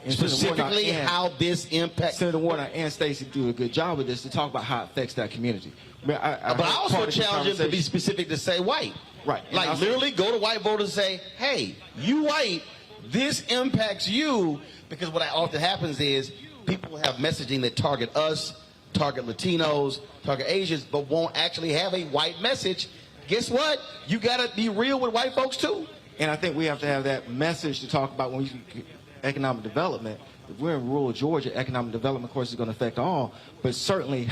specifically how this impacts. Senator Warnock and Stacey do a good job of this to talk about how it affects that community. But I also challenge them to be specific to say white. Right. Like literally go to white voters and say, hey, you white, this impacts you, because what often happens is people have messaging that target us, target Latinos, target Asians, but won't actually have a white message. Guess what? You got to be real with white folks too. And I think we have to have that message to talk about when we economic development. If we're in rural Georgia, economic development, of course, is going to affect all. But certainly,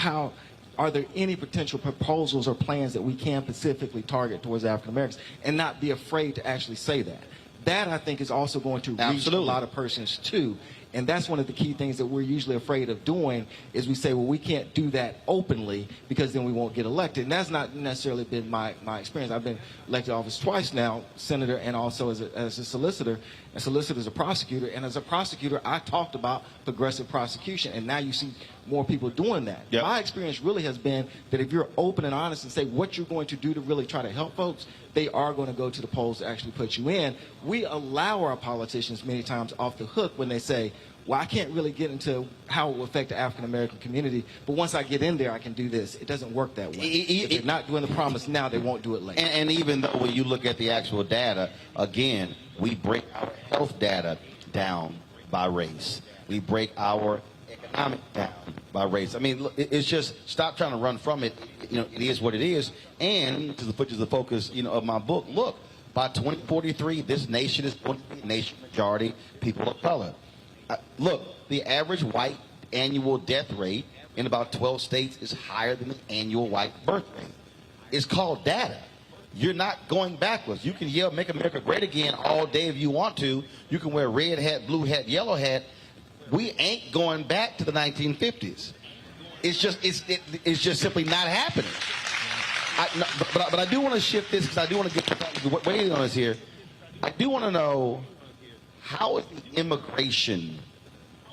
are there any potential proposals or plans that we can specifically target towards African Americans and not be afraid to actually say that? That, I think, is also going to reach a lot of persons, too. And that's one of the key things that we're usually afraid of doing is we say, well, we can't do that openly because then we won't get elected. And that's not necessarily been my experience. I've been elected to office twice now, senator, and also as a solicitor. A solicitor is a prosecutor. And as a prosecutor, I talked about progressive prosecution. And now you see more people doing that. Yep. My experience really has been that if you're open and honest and say what you're going to do to really try to help folks, they are going to go to the polls to actually put you in. We allow our politicians many times off the hook when they say, well, I can't really get into how it will affect the African-American community, but once I get in there, I can do this. It doesn't work that way. If they're not doing the promise now, they won't do it later. And even though when you look at the actual data, again, we break our health data down by race. We break our economic down by race. I mean, it's just stop trying to run from it. You know, it is what it is. And to the focus, of my book, look, by 2043, this nation is going to be a nation majority people of color. Look, the average white annual death rate in about 12 states is higher than the annual white birth rate. It's called data. You're not going backwards. You can yell, make America great again all day if you want to. You can wear red hat, blue hat, yellow hat. We ain't going back to the 1950s. It's just simply not happening. But I do want to shift this because I do want to get waiting on us here. I do want to know, how is the immigration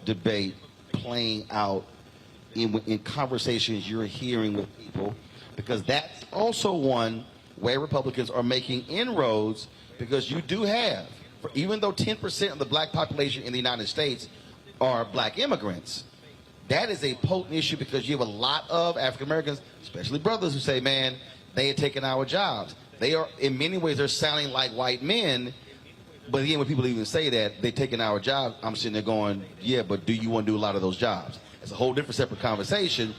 debate playing out in conversations you're hearing with people? Because that's also one where Republicans are making inroads, because you do have, even though 10% of the black population in the United States are black immigrants, that is a potent issue because you have a lot of African Americans, especially brothers, who say, man, they had taken our jobs. They are, in many ways, they're sounding like white men. But again, when people even say that, they're taking our jobs, I'm sitting there going, yeah, but do you want to do a lot of those jobs? It's a whole different separate conversation.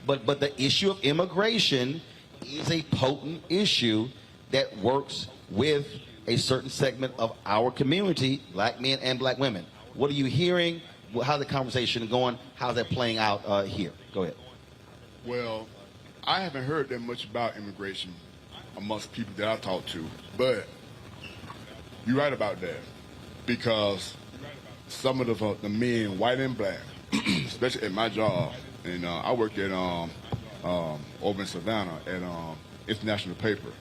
But the issue of immigration is a potent issue that works with a certain segment of our community, black men and black women. What are you hearing? How's the conversation going? How's that playing out here? Go ahead. Well, I haven't heard that much about immigration amongst people that I talk to, but you're right about that, because some of the men, white and black, especially at my job, and I work at over in Savannah at International Paper,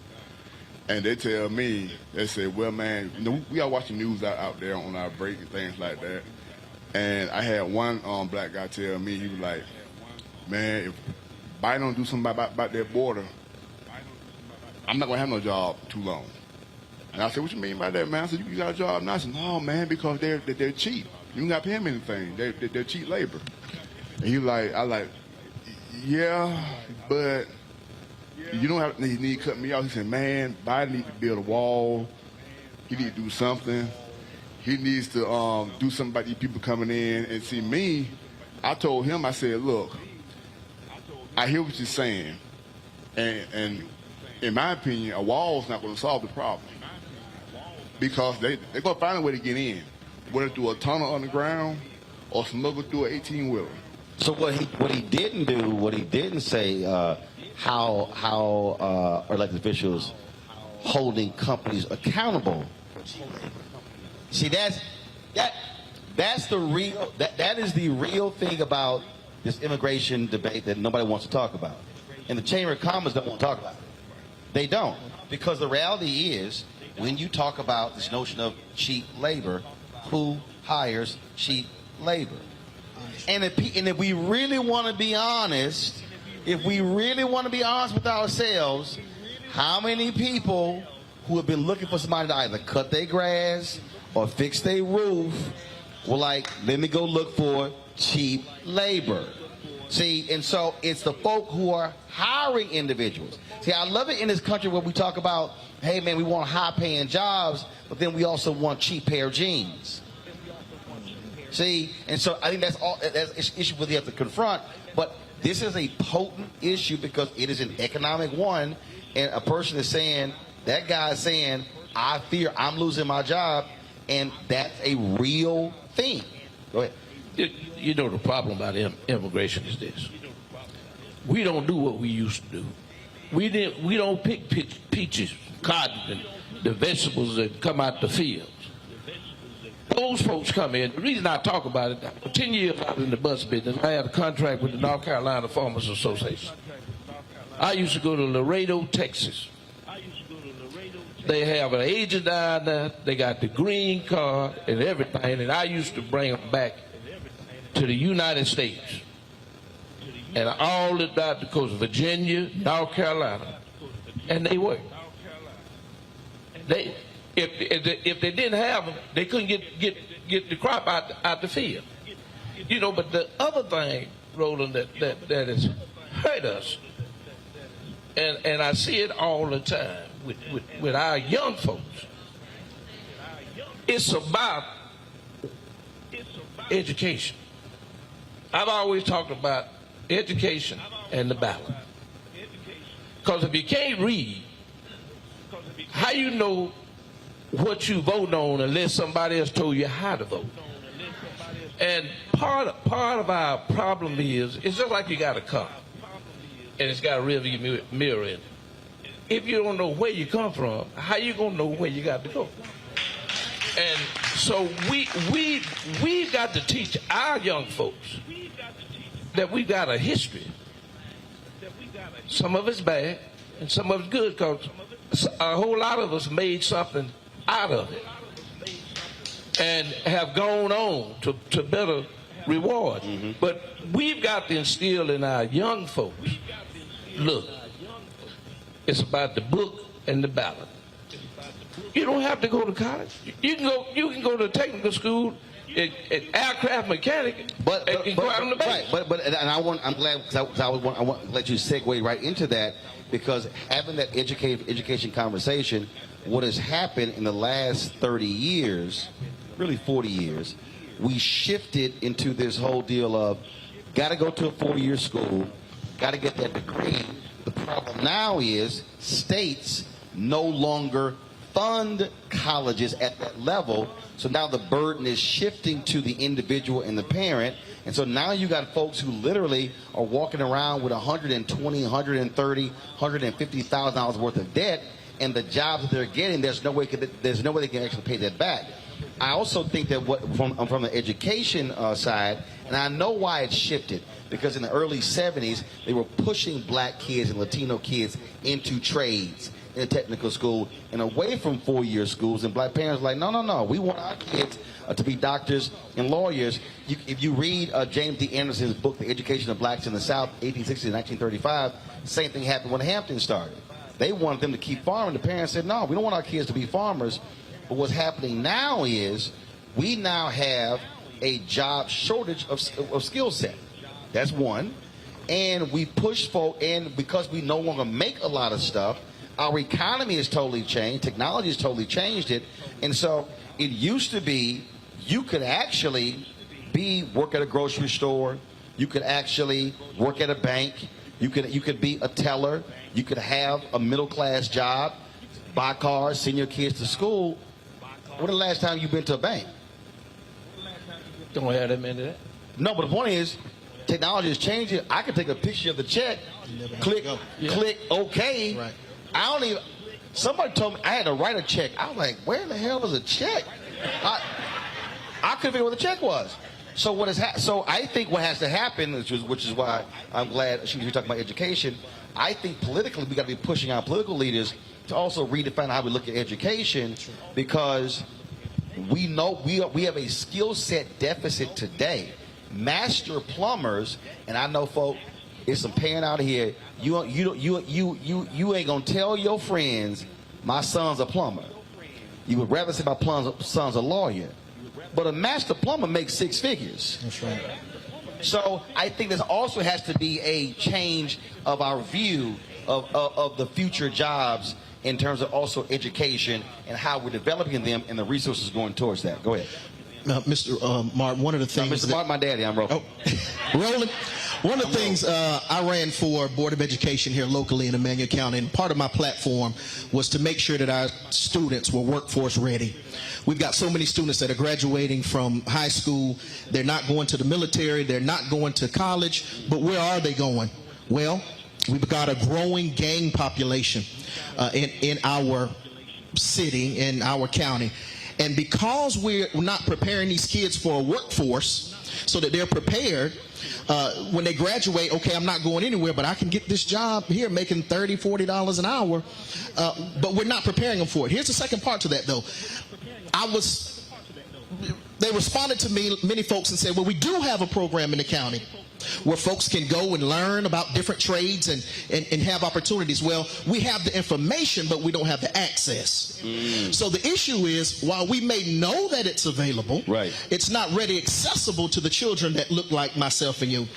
and they tell me, they say, well, man, you know, we are watching news out there on our break and things like that, and I had one black guy tell me, he was like, man, if Biden don't do something about that border, I'm not going to have no job too long. And I said, what you mean by that, man? I said, you got a job now? I said, no, man, because they're cheap. You don't got to pay them anything. They're cheap labor. And he like, yeah, but you don't have, he need to cut me off. He said, man, Biden needs to build a wall. He needs to do something. He needs to do something about these people coming in. And see, me, I told him, I said, look, I hear what you're saying. And in my opinion, a wall's not going to solve the problem. Because they're going to find a way to get in, whether through a tunnel underground or smuggle through an 18-wheeler. So what he didn't do, what he didn't say, how elected officials holding companies accountable. See, that is the real thing about this immigration debate that nobody wants to talk about, and the Chamber of Commerce don't want to talk about it. They don't, because the reality is, when you talk about this notion of cheap labor, who hires cheap labor? And if we really want to be honest, with ourselves, how many people who have been looking for somebody to either cut their grass or fix their roof were like, let me go look for cheap labor? See, and so it's the folk who are hiring individuals. See, I love it in this country where we talk about, hey, man, we want high-paying jobs, but then we also want cheap pair of jeans. See, and so I think that's an issue we have to confront. But this is a potent issue because it is an economic one, and a person is saying, that guy is saying, I fear I'm losing my job, and that's a real thing. Go ahead. You know, the problem about immigration is this: we don't do what we used to do. We don't pick peaches, cotton, and the vegetables that come out the fields. Those folks come in. The reason I talk about it, for 10 years I was in the bus business. I had a contract with the North Carolina Farmers Association. I used to go to Laredo, Texas. They have an agent down there. They got the green card and everything, and I used to bring them back to the United States. And all the down the coast, Virginia, North Carolina, and they worked. If they didn't have them, they couldn't get the crop out the field. You know, but the other thing, Roland, that has hurt us, and I see it all the time with our young folks, it's about education. I've always talked about education and the ballot. Because if you can't read, how you know what you vote on unless somebody else told you how to vote? And part of our problem is, it's just like you got a car, and it's got a rearview mirror in it. If you don't know where you come from, how you gonna know where you got to go? And so we've got to teach our young folks that we've got a history. Some of it's bad, and some of it's good, because a whole lot of us made something out of it and have gone on to better rewards. Mm-hmm. But we've got to instill in our young folks, look, it's about the book and the ballot. You don't have to go to college. You can go to technical school, an aircraft mechanic, and go out on the base. Right, but and I'm glad, because I want to let you segue right into that. because having that education conversation, what has happened in the last 30 years, really 40 years, we shifted into this whole deal of got to go to a 4-year school, got to get that degree. The problem now is states no longer fund colleges at that level, so now the burden is shifting to the individual and the parent. And so now you got folks who literally are walking around with $120,000, $130,000, $150,000 worth of debt, and the jobs that they're getting, there's no way they can actually pay that back. I also think that from the education side, and I know why it shifted, because in the early 70s, they were pushing black kids and Latino kids into trades in a technical school and away from 4-year schools, and black parents were like, no, we want our kids to be doctors and lawyers. If you read James D. Anderson's book, The Education of Blacks in the South, 1860 to 1935, same thing happened when Hampton started. They wanted them to keep farming. The parents said, no, we don't want our kids to be farmers. But what's happening now is we now have a job shortage of skill set. That's one. And we push folk, and because we no longer make a lot of stuff, our economy has totally changed. Technology has totally changed it. And so it used to be you could actually work at a grocery store. You could actually work at a bank. You could be a teller. You could have a middle-class job, buy cars, send your kids to school. When the last time you've been to a bank? Don't have that many of that. No, but the point is, technology is changing. I can take a picture of the check, click OK. Right. Somebody told me I had to write a check. I was like, where the hell is a check? I couldn't figure out what the check was. So so I think what has to happen, which is why I'm glad you're talking about education. I think politically we got to be pushing our political leaders to also redefine how we look at education, because we know we have a skill set deficit today. Master plumbers, and I know, folk, there's some parent out here. You ain't gonna tell your friends my son's a plumber. You would rather say my son's a lawyer. But a master plumber makes 6 figures. That's right. So I think there also has to be a change of our view of the future jobs in terms of also education and how we're developing them and the resources going towards that. Go ahead. Mr. Martin, one of the things... Mr. Martin, my daddy, I'm Roland. Roland, one of the things I ran for Board of Education here locally in Emanuel County, and part of my platform was to make sure that our students were workforce ready. We've got so many students that are graduating from high school. They're not going to the military. They're not going to college. But where are they going? Well, we've got a growing gang population in our city, in our county. And because we're not preparing these kids for a workforce so that they're prepared, when they graduate, okay, I'm not going anywhere, but I can get this job here making $30, $40 an hour, but we're not preparing them for it. Here's the second part to that, though. They responded to me, many folks, and said, well, we do have a program in the county where folks can go and learn about different trades and have opportunities. Well, we have the information, but we don't have the access. So the issue is, while we may know that it's available, it's not ready accessible to the children that look like myself and you.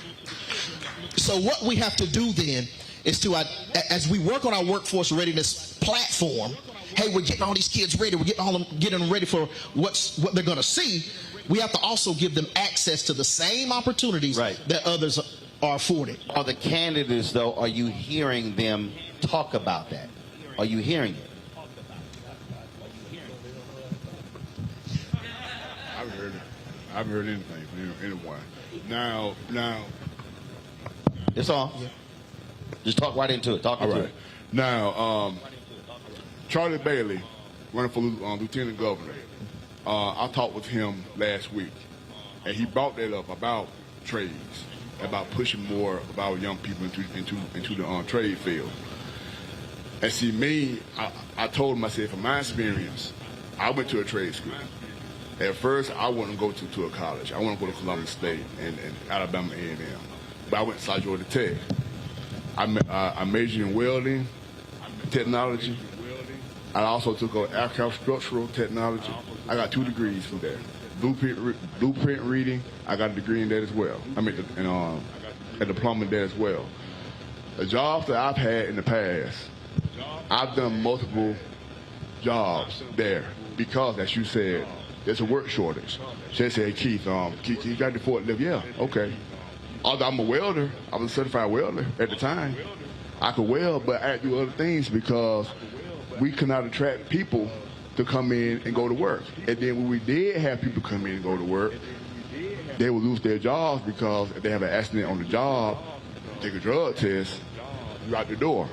So what we have to do then is to, as we work on our workforce readiness platform, hey, we're getting all these kids ready, we're getting them ready for what they're going to see. We have to also give them access to the same opportunities that others are afforded. Are the candidates, though, are you hearing them talk about that? Are you hearing it? I haven't heard anything from anyone. Now. It's on. Yeah. Just talk right into it. Talk into it. Now, Charlie Bailey, running for lieutenant governor. I talked with him last week, and he brought that up about trades, about pushing more of our young people into the trade field. And see, me, I told him, I said, from my experience, I went to a trade school. At first, I wanted to go to a college. I wanted to go to Columbia State and Alabama A&M, but I went to South Georgia Tech. I majored in welding, technology. I also took aircraft structural technology. I got 2 degrees from there. Blueprint reading, I got a degree in that as well. I mean, a diploma in that as well. The jobs that I've had in the past, I've done multiple jobs there because, as you said, there's a work shortage. She said, Keith, you got the forklift? Yeah, okay. Although I'm a welder, I was a certified welder at the time. I could weld, but I had to do other things because we could not attract people to come in and go to work. And then when we did have people come in and go to work, they would lose their jobs because if they have an accident on the job, take a drug test, you're out the door.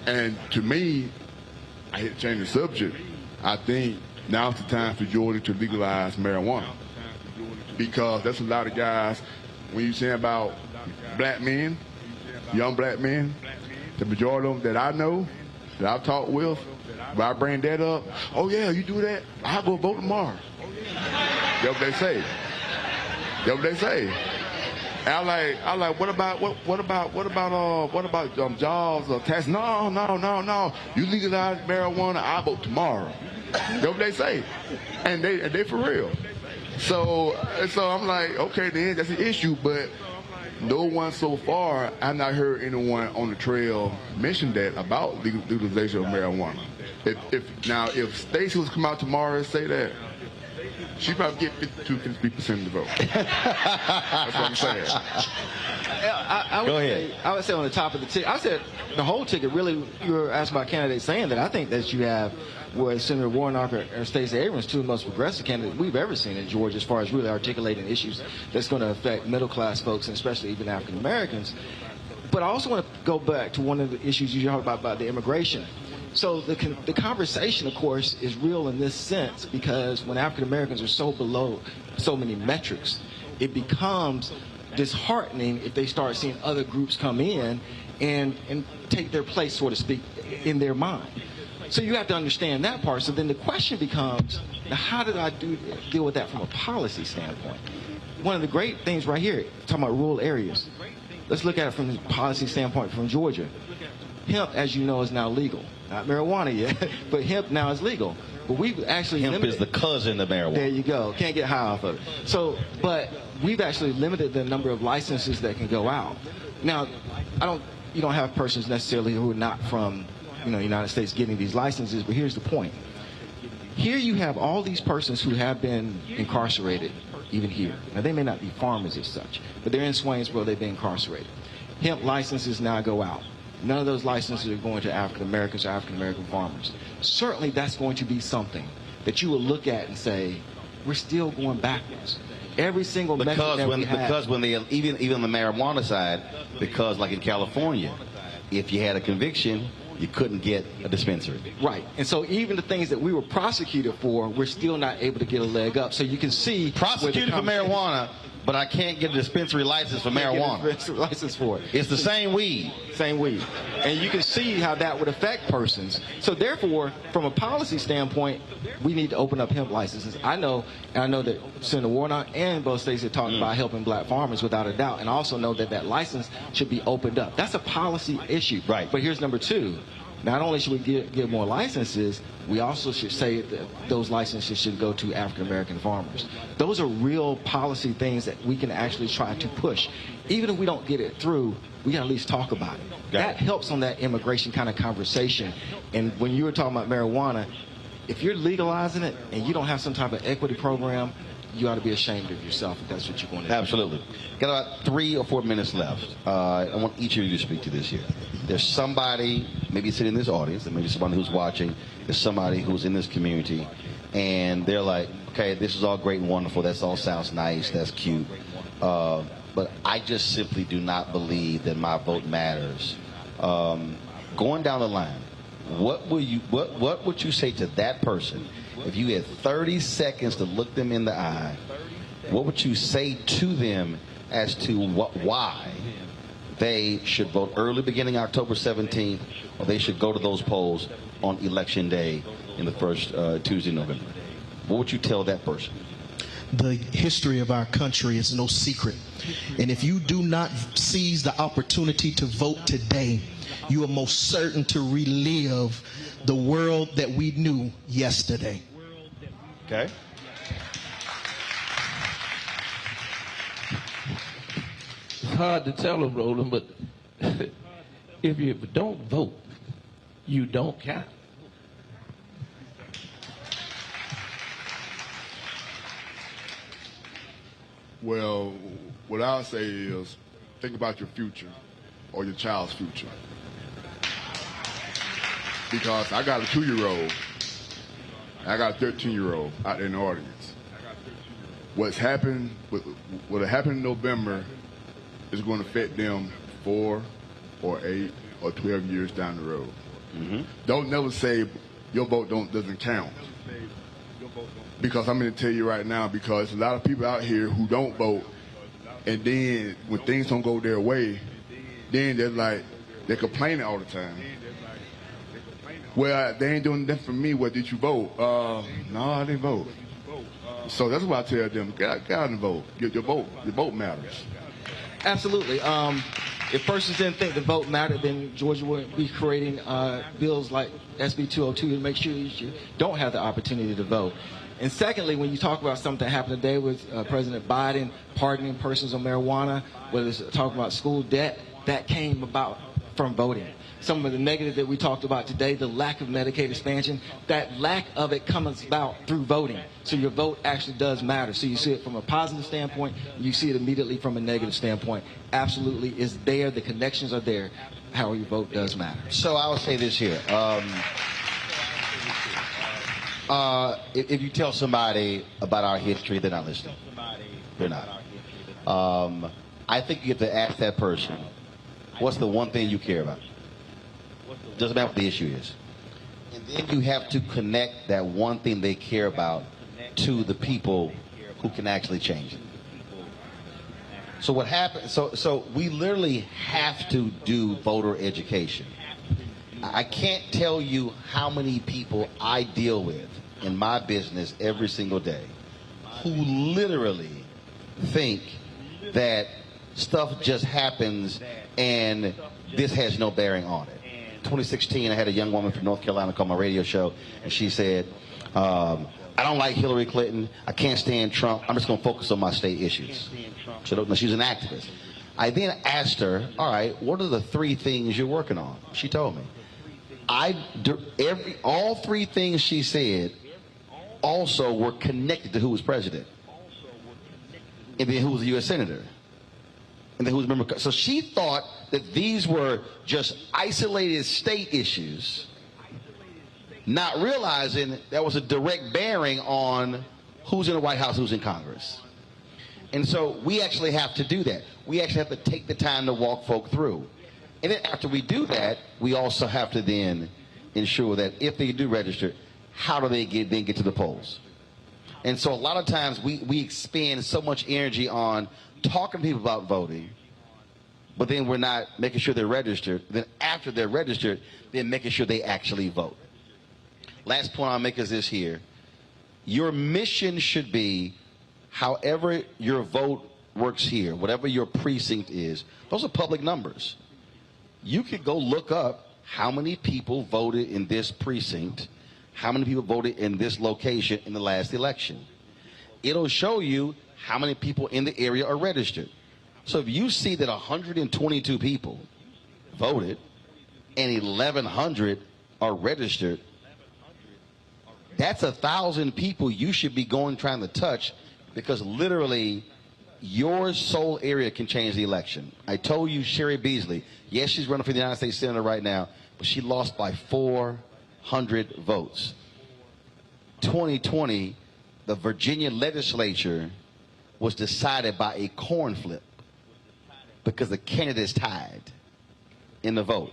And to me, I hate to change the subject. I think now's the time for Georgia to legalize marijuana because there's a lot of guys, when you say about black men, young black men, the majority of them that I know, that I've talked with, when I bring that up, oh yeah, you do that, I'll go vote tomorrow. That's what they say. That's what they say. And I like, what about jobs or tax? No. You legalize marijuana, I'll vote tomorrow. That's what they say. And they for real. So I'm like, okay, then that's an issue, but no one so far, I've not heard anyone on the trail mention that about legalization of marijuana. If Stacey was to come out tomorrow and say that, she probably get 52-53% of the vote. That's what I'm saying. Go ahead. I would say on the top of the ticket, I said the whole ticket, really, you were asking about candidates saying that. I think that you have where Senator Warnock or Stacey Abrams, two of the most progressive candidates we've ever seen in Georgia as far as really articulating issues that's going to affect middle-class folks and especially even African Americans. But I also want to go back to one of the issues you talked about the immigration. So the conversation, of course, is real in this sense because when African Americans are so below so many metrics, it becomes disheartening if they start seeing other groups come in and take their place, so to speak, in their mind. So you have to understand that part. So then the question becomes, now how did I deal with that from a policy standpoint? One of the great things right here, talking about rural areas, let's look at it from a policy standpoint from Georgia. Hemp, as you know, is now legal. Not marijuana yet, but hemp now is legal. But we've actually hemp is the cousin of marijuana. There you go. Can't get high off of it. So, but we've actually limited the number of licenses that can go out. Now, you don't have persons necessarily who are not from, United States getting these licenses, but here's the point. Here you have all these persons who have been incarcerated, even here. Now, they may not be farmers as such, but they're in Swainsboro, they've been incarcerated. Hemp licenses now go out. None of those licenses are going to African Americans or African American farmers. Certainly that's going to be something that you will look at and say, we're still going backwards. Every single method that we have. Because when they, even on the marijuana side, because like in California, if you had a conviction, you couldn't get a dispensary. Right. And so even the things that we were prosecuted for, we're still not able to get a leg up. So you can see. Prosecuted for marijuana, but I can't get a dispensary license for marijuana. License for it. It's the same weed. Same weed. And you can see how that would affect persons. So therefore, from a policy standpoint, we need to open up hemp licenses. I know that Senator Warnock and both states have talked about helping black farmers without a doubt. And I also know that license should be opened up. That's a policy issue. Right. But here's number two. Not only should we give more licenses, we also should say that those licenses should go to African American farmers. Those are real policy things that we can actually try to push. Even if we don't get it through, we can at least talk about it. That helps on that immigration kind of conversation. And when you were talking about marijuana, if you're legalizing it and you don't have some type of equity program, you ought to be ashamed of yourself if that's what you're going to do. Absolutely. Got about 3 or 4 minutes left. I want each of you to speak to this here. There's somebody, maybe sitting in this audience, and maybe somebody who's watching, there's somebody who's in this community, and they're like, okay, this is all great and wonderful. That all sounds nice. That's cute. But I just simply do not believe that my vote matters. Going down the line, what would you say to that person if you had 30 seconds to look them in the eye? What would you say to them as to why they should vote early, beginning October 17th, or they should go to those polls on Election Day in the first Tuesday in November? What would you tell that person? The history of our country is no secret. And if you do not seize the opportunity to vote today, you are most certain to relive the world that we knew yesterday. Okay. It's hard to tell them, Roland, but if you don't vote, you don't count. Well, what I'll say is think about your future or your child's future. Because I got a 2-year-old, I got a 13-year-old out there in the audience. What'll happen in November is going to affect them 4 or 8 or 12 years down the road. Mm-hmm. Don't never say your vote doesn't count. Because I'm going to tell you right now, because a lot of people out here who don't vote, and then when things don't go their way, then they're complaining all the time. Well, they ain't doing nothing for me. What did you vote? No, I didn't vote. So that's why I tell them, get out and vote. Your vote matters. Absolutely. If persons didn't think the vote mattered, then Georgia wouldn't be creating bills like SB 202 to make sure you don't have the opportunity to vote. And secondly, when you talk about something that happened today with President Biden pardoning persons on marijuana, whether it's talking about school debt, that came about from voting. Some of the negative that we talked about today, the lack of Medicaid expansion, that lack of it comes about through voting. So your vote actually does matter. So you see it from a positive standpoint, you see it immediately from a negative standpoint. Absolutely is there, the connections are there. How your vote does matter. So I will say this here. If you tell somebody about our history, they're not listening. They're not. I think you have to ask that person, what's the one thing you care about? Doesn't matter what the issue is. And then you have to connect that one thing they care about to the people who can actually change it. So what happens, so we literally have to do voter education. I can't tell you how many people I deal with in my business every single day who literally think that stuff just happens and this has no bearing on it. 2016, I had a young woman from North Carolina call my radio show, and she said, I don't like Hillary Clinton. I can't stand Trump. I'm just going to focus on my state issues. She's an activist. I then asked her, all right, what are the 3 things you're working on? She told me. All 3 things she said also were connected to who was president, and then who was the U.S. Senator, and then who was member. So she thought that these were just isolated state issues, not realizing that was a direct bearing on who's in the White House, who's in Congress. And so we actually have to do that. We actually have to take the time to walk folk through. And then after we do that, we also have to then ensure that if they do register, how do they get to the polls? And so a lot of times we expend so much energy on talking to people about voting, but then we're not making sure they're registered. Then after they're registered, then making sure they actually vote. Last point I'll make is this here. Your mission should be, however your vote works here, whatever your precinct is, those are public numbers. You could go look up how many people voted in this precinct, how many people voted in this location in the last election. It'll show you how many people in the area are registered. So if you see that 122 people voted and 1,100 are registered, that's 1,000 people you should be trying to touch, because literally your sole area can change the election. I told you Sherry Beasley, yes, she's running for the United States Senator right now, but she lost by 400 votes. 2020, the Virginia legislature was decided by a coin flip because the candidates tied in the vote.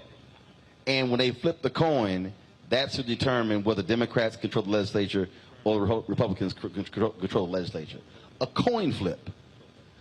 And when they flipped the coin, that's to determine whether Democrats control the legislature or Republicans control the legislature. A coin flip.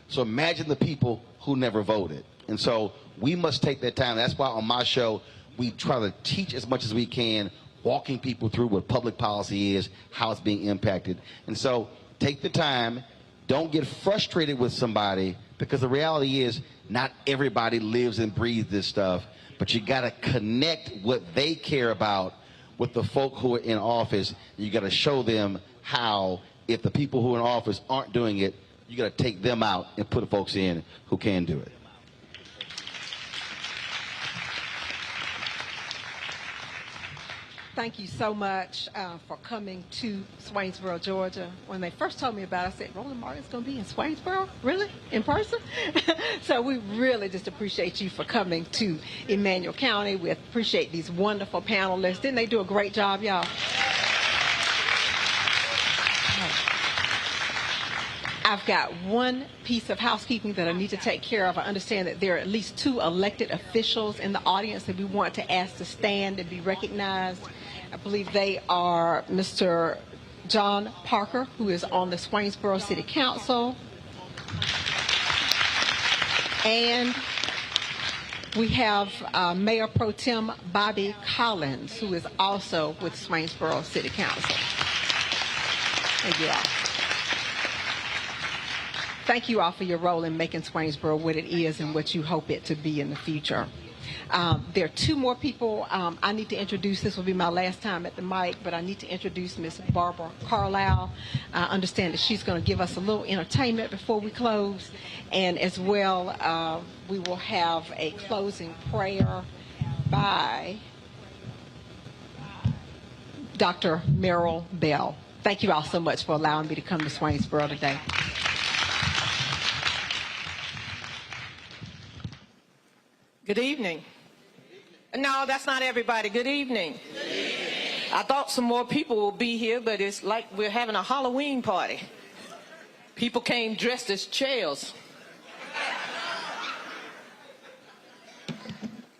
So imagine the people who never voted. And so we must take that time. That's why on my show, we try to teach as much as we can, walking people through what public policy is, how it's being impacted. And so take the time. Don't get frustrated with somebody, because the reality is not everybody lives and breathes this stuff, but you got to connect what they care about with the folk who are in office. You got to show them how, if the people who are in office aren't doing it, you got to take them out and put the folks in who can do it. Thank you so much for coming to Swainsboro, Georgia. When they first told me about it, I said, Roland Martin's going to be in Swainsboro? Really? In person? So we really just appreciate you for coming to Emanuel County. We appreciate these wonderful panelists. Didn't they do a great job, y'all? I've got one piece of housekeeping that I need to take care of. I understand that there are at least 2 elected officials in the audience that we want to ask to stand and be recognized. I believe they are Mr. John Parker, who is on the Swainsboro City Council, and we have Mayor Pro Tem Bobby Collins, who is also with Swainsboro City Council. Thank you all. Thank you all for your role in making Swainsboro what it is and what you hope it to be in the future. There are 2 more people I need to introduce. This will be my last time at the mic, but I need to introduce Ms. Barbara Carlisle. I understand that she's going to give us a little entertainment before we close. And as well, we will have a closing prayer by Dr. Merrill Bell. Thank you all so much for allowing me to come to Swainsboro today. Good evening. No, that's not everybody. Good evening. Good evening. I thought some more people will be here, but it's like we're having a Halloween party. People came dressed as chairs.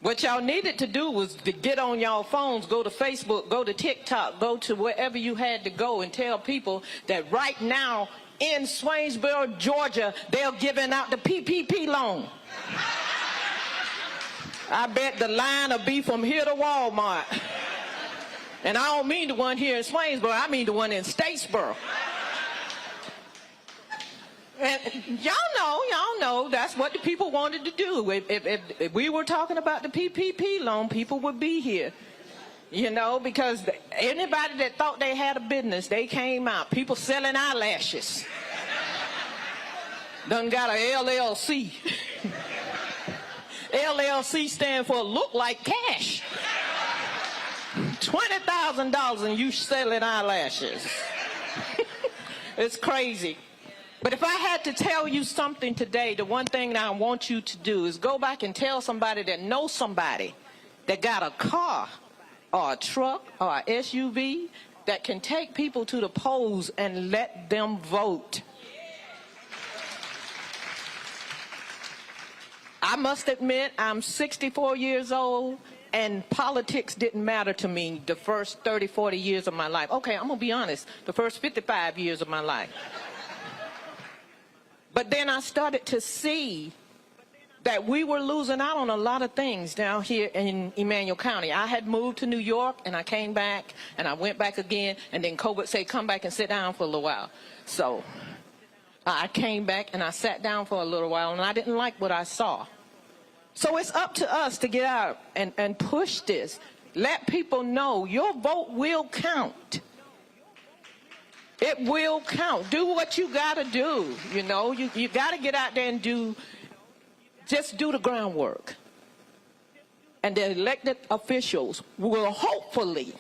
What y'all needed to do was to get on y'all phones, go to Facebook, go to TikTok, go to wherever you had to go and tell people that right now in Swainsboro, Georgia, they're giving out the PPP loan. I bet the line will be from here to Walmart. And I don't mean the one here in Swainsboro, I mean the one in Statesboro. And y'all know that's what the people wanted to do. If we were talking about the PPP loan, people would be here. You know, because anybody that thought they had a business, they came out. People selling eyelashes. Done got a LLC. LLC stands for look like cash. $20,000 and you selling eyelashes. It's crazy. But if I had to tell you something today, the one thing that I want you to do is go back and tell somebody that knows somebody that got a car or a truck or a SUV that can take people to the polls and let them vote. I must admit, I'm 64 years old, and politics didn't matter to me the first 30, 40 years of my life. Okay, I'm going to be honest, the first 55 years of my life. But then I started to see that we were losing out on a lot of things down here in Emanuel County. I had moved to New York, and I came back, and I went back again, and then COVID said, come back and sit down for a little while. So I came back, and I sat down for a little while, and I didn't like what I saw. So it's up to us to get out and push this. Let people know your vote will count. It will count. Do what you got to do. You know, you got to get out there and just do the groundwork. And the elected officials will hopefully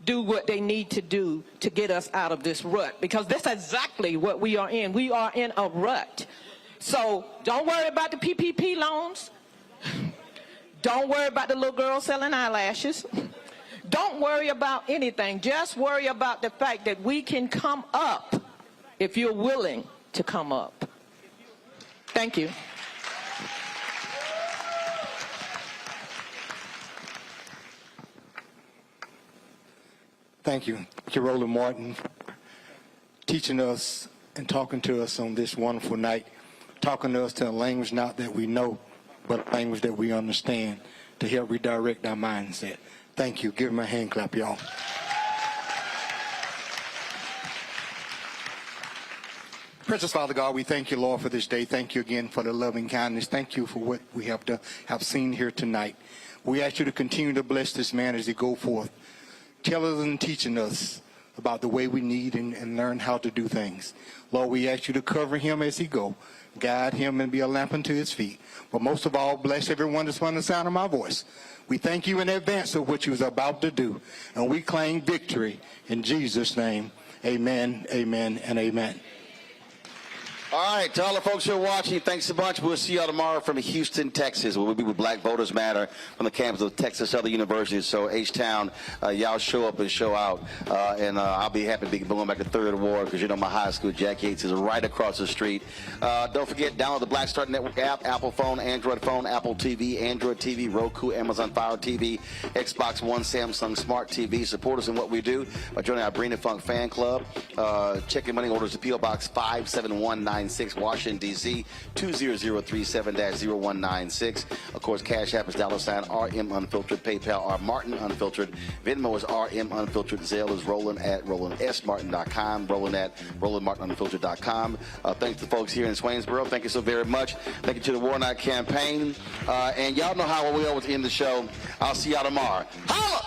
do what they need to do to get us out of this rut. Because that's exactly what we are in. We are in a rut. So don't worry about the PPP loans. Don't worry about the little girl selling eyelashes. Don't worry about anything. Just worry about the fact that we can come up if you're willing to come up. Thank you. Thank you. Thank you, Roland Martin, teaching us and talking to us on this wonderful night, talking to us to a language not that we know, but a language that we understand to help redirect our mindset. Thank you. Give him a hand clap, y'all. Precious Father God, we thank you, Lord, for this day. Thank you again for the loving kindness. Thank you for what we have seen here tonight. We ask you to continue to bless this man as he go forth, telling and teaching us about the way we need and learn how to do things. Lord, we ask you to cover him as he go. guide him and be a lamp unto his feet. But most of all, bless everyone that's under the sound of my voice. We thank you in advance of what you was about to do, and we claim victory in Jesus' name. Amen, amen, and amen. All right, to all the folks who are watching, thanks a bunch. We'll see y'all tomorrow from Houston, Texas, where we'll be with Black Voters Matter from the campus of Texas Southern University. So H-Town, y'all show up and show out, and I'll be happy to be going back to 3rd Ward because, you know, my high school, Jack Yates, is right across the street. Don't forget, download the Black Star Network app, Apple phone, Android phone, Apple TV, Android TV, Roku, Amazon Fire TV, Xbox One, Samsung Smart TV. Support us in what we do by joining our Bring the Funk fan club. Checking money orders to P.O. Box 57196, Washington, D.C. 20037-0196. Of course, Cash App is $RM Unfiltered. PayPal R Martin Unfiltered. Venmo is RM Unfiltered. Zelle is Roland at RolandSMartin.com. Roland at RolandMartinUnfiltered.com. Thanks to the folks here in Swainsboro. Thank you so very much. Thank you to the War Night campaign. And y'all know how we always end the show. I'll see y'all tomorrow. Holla!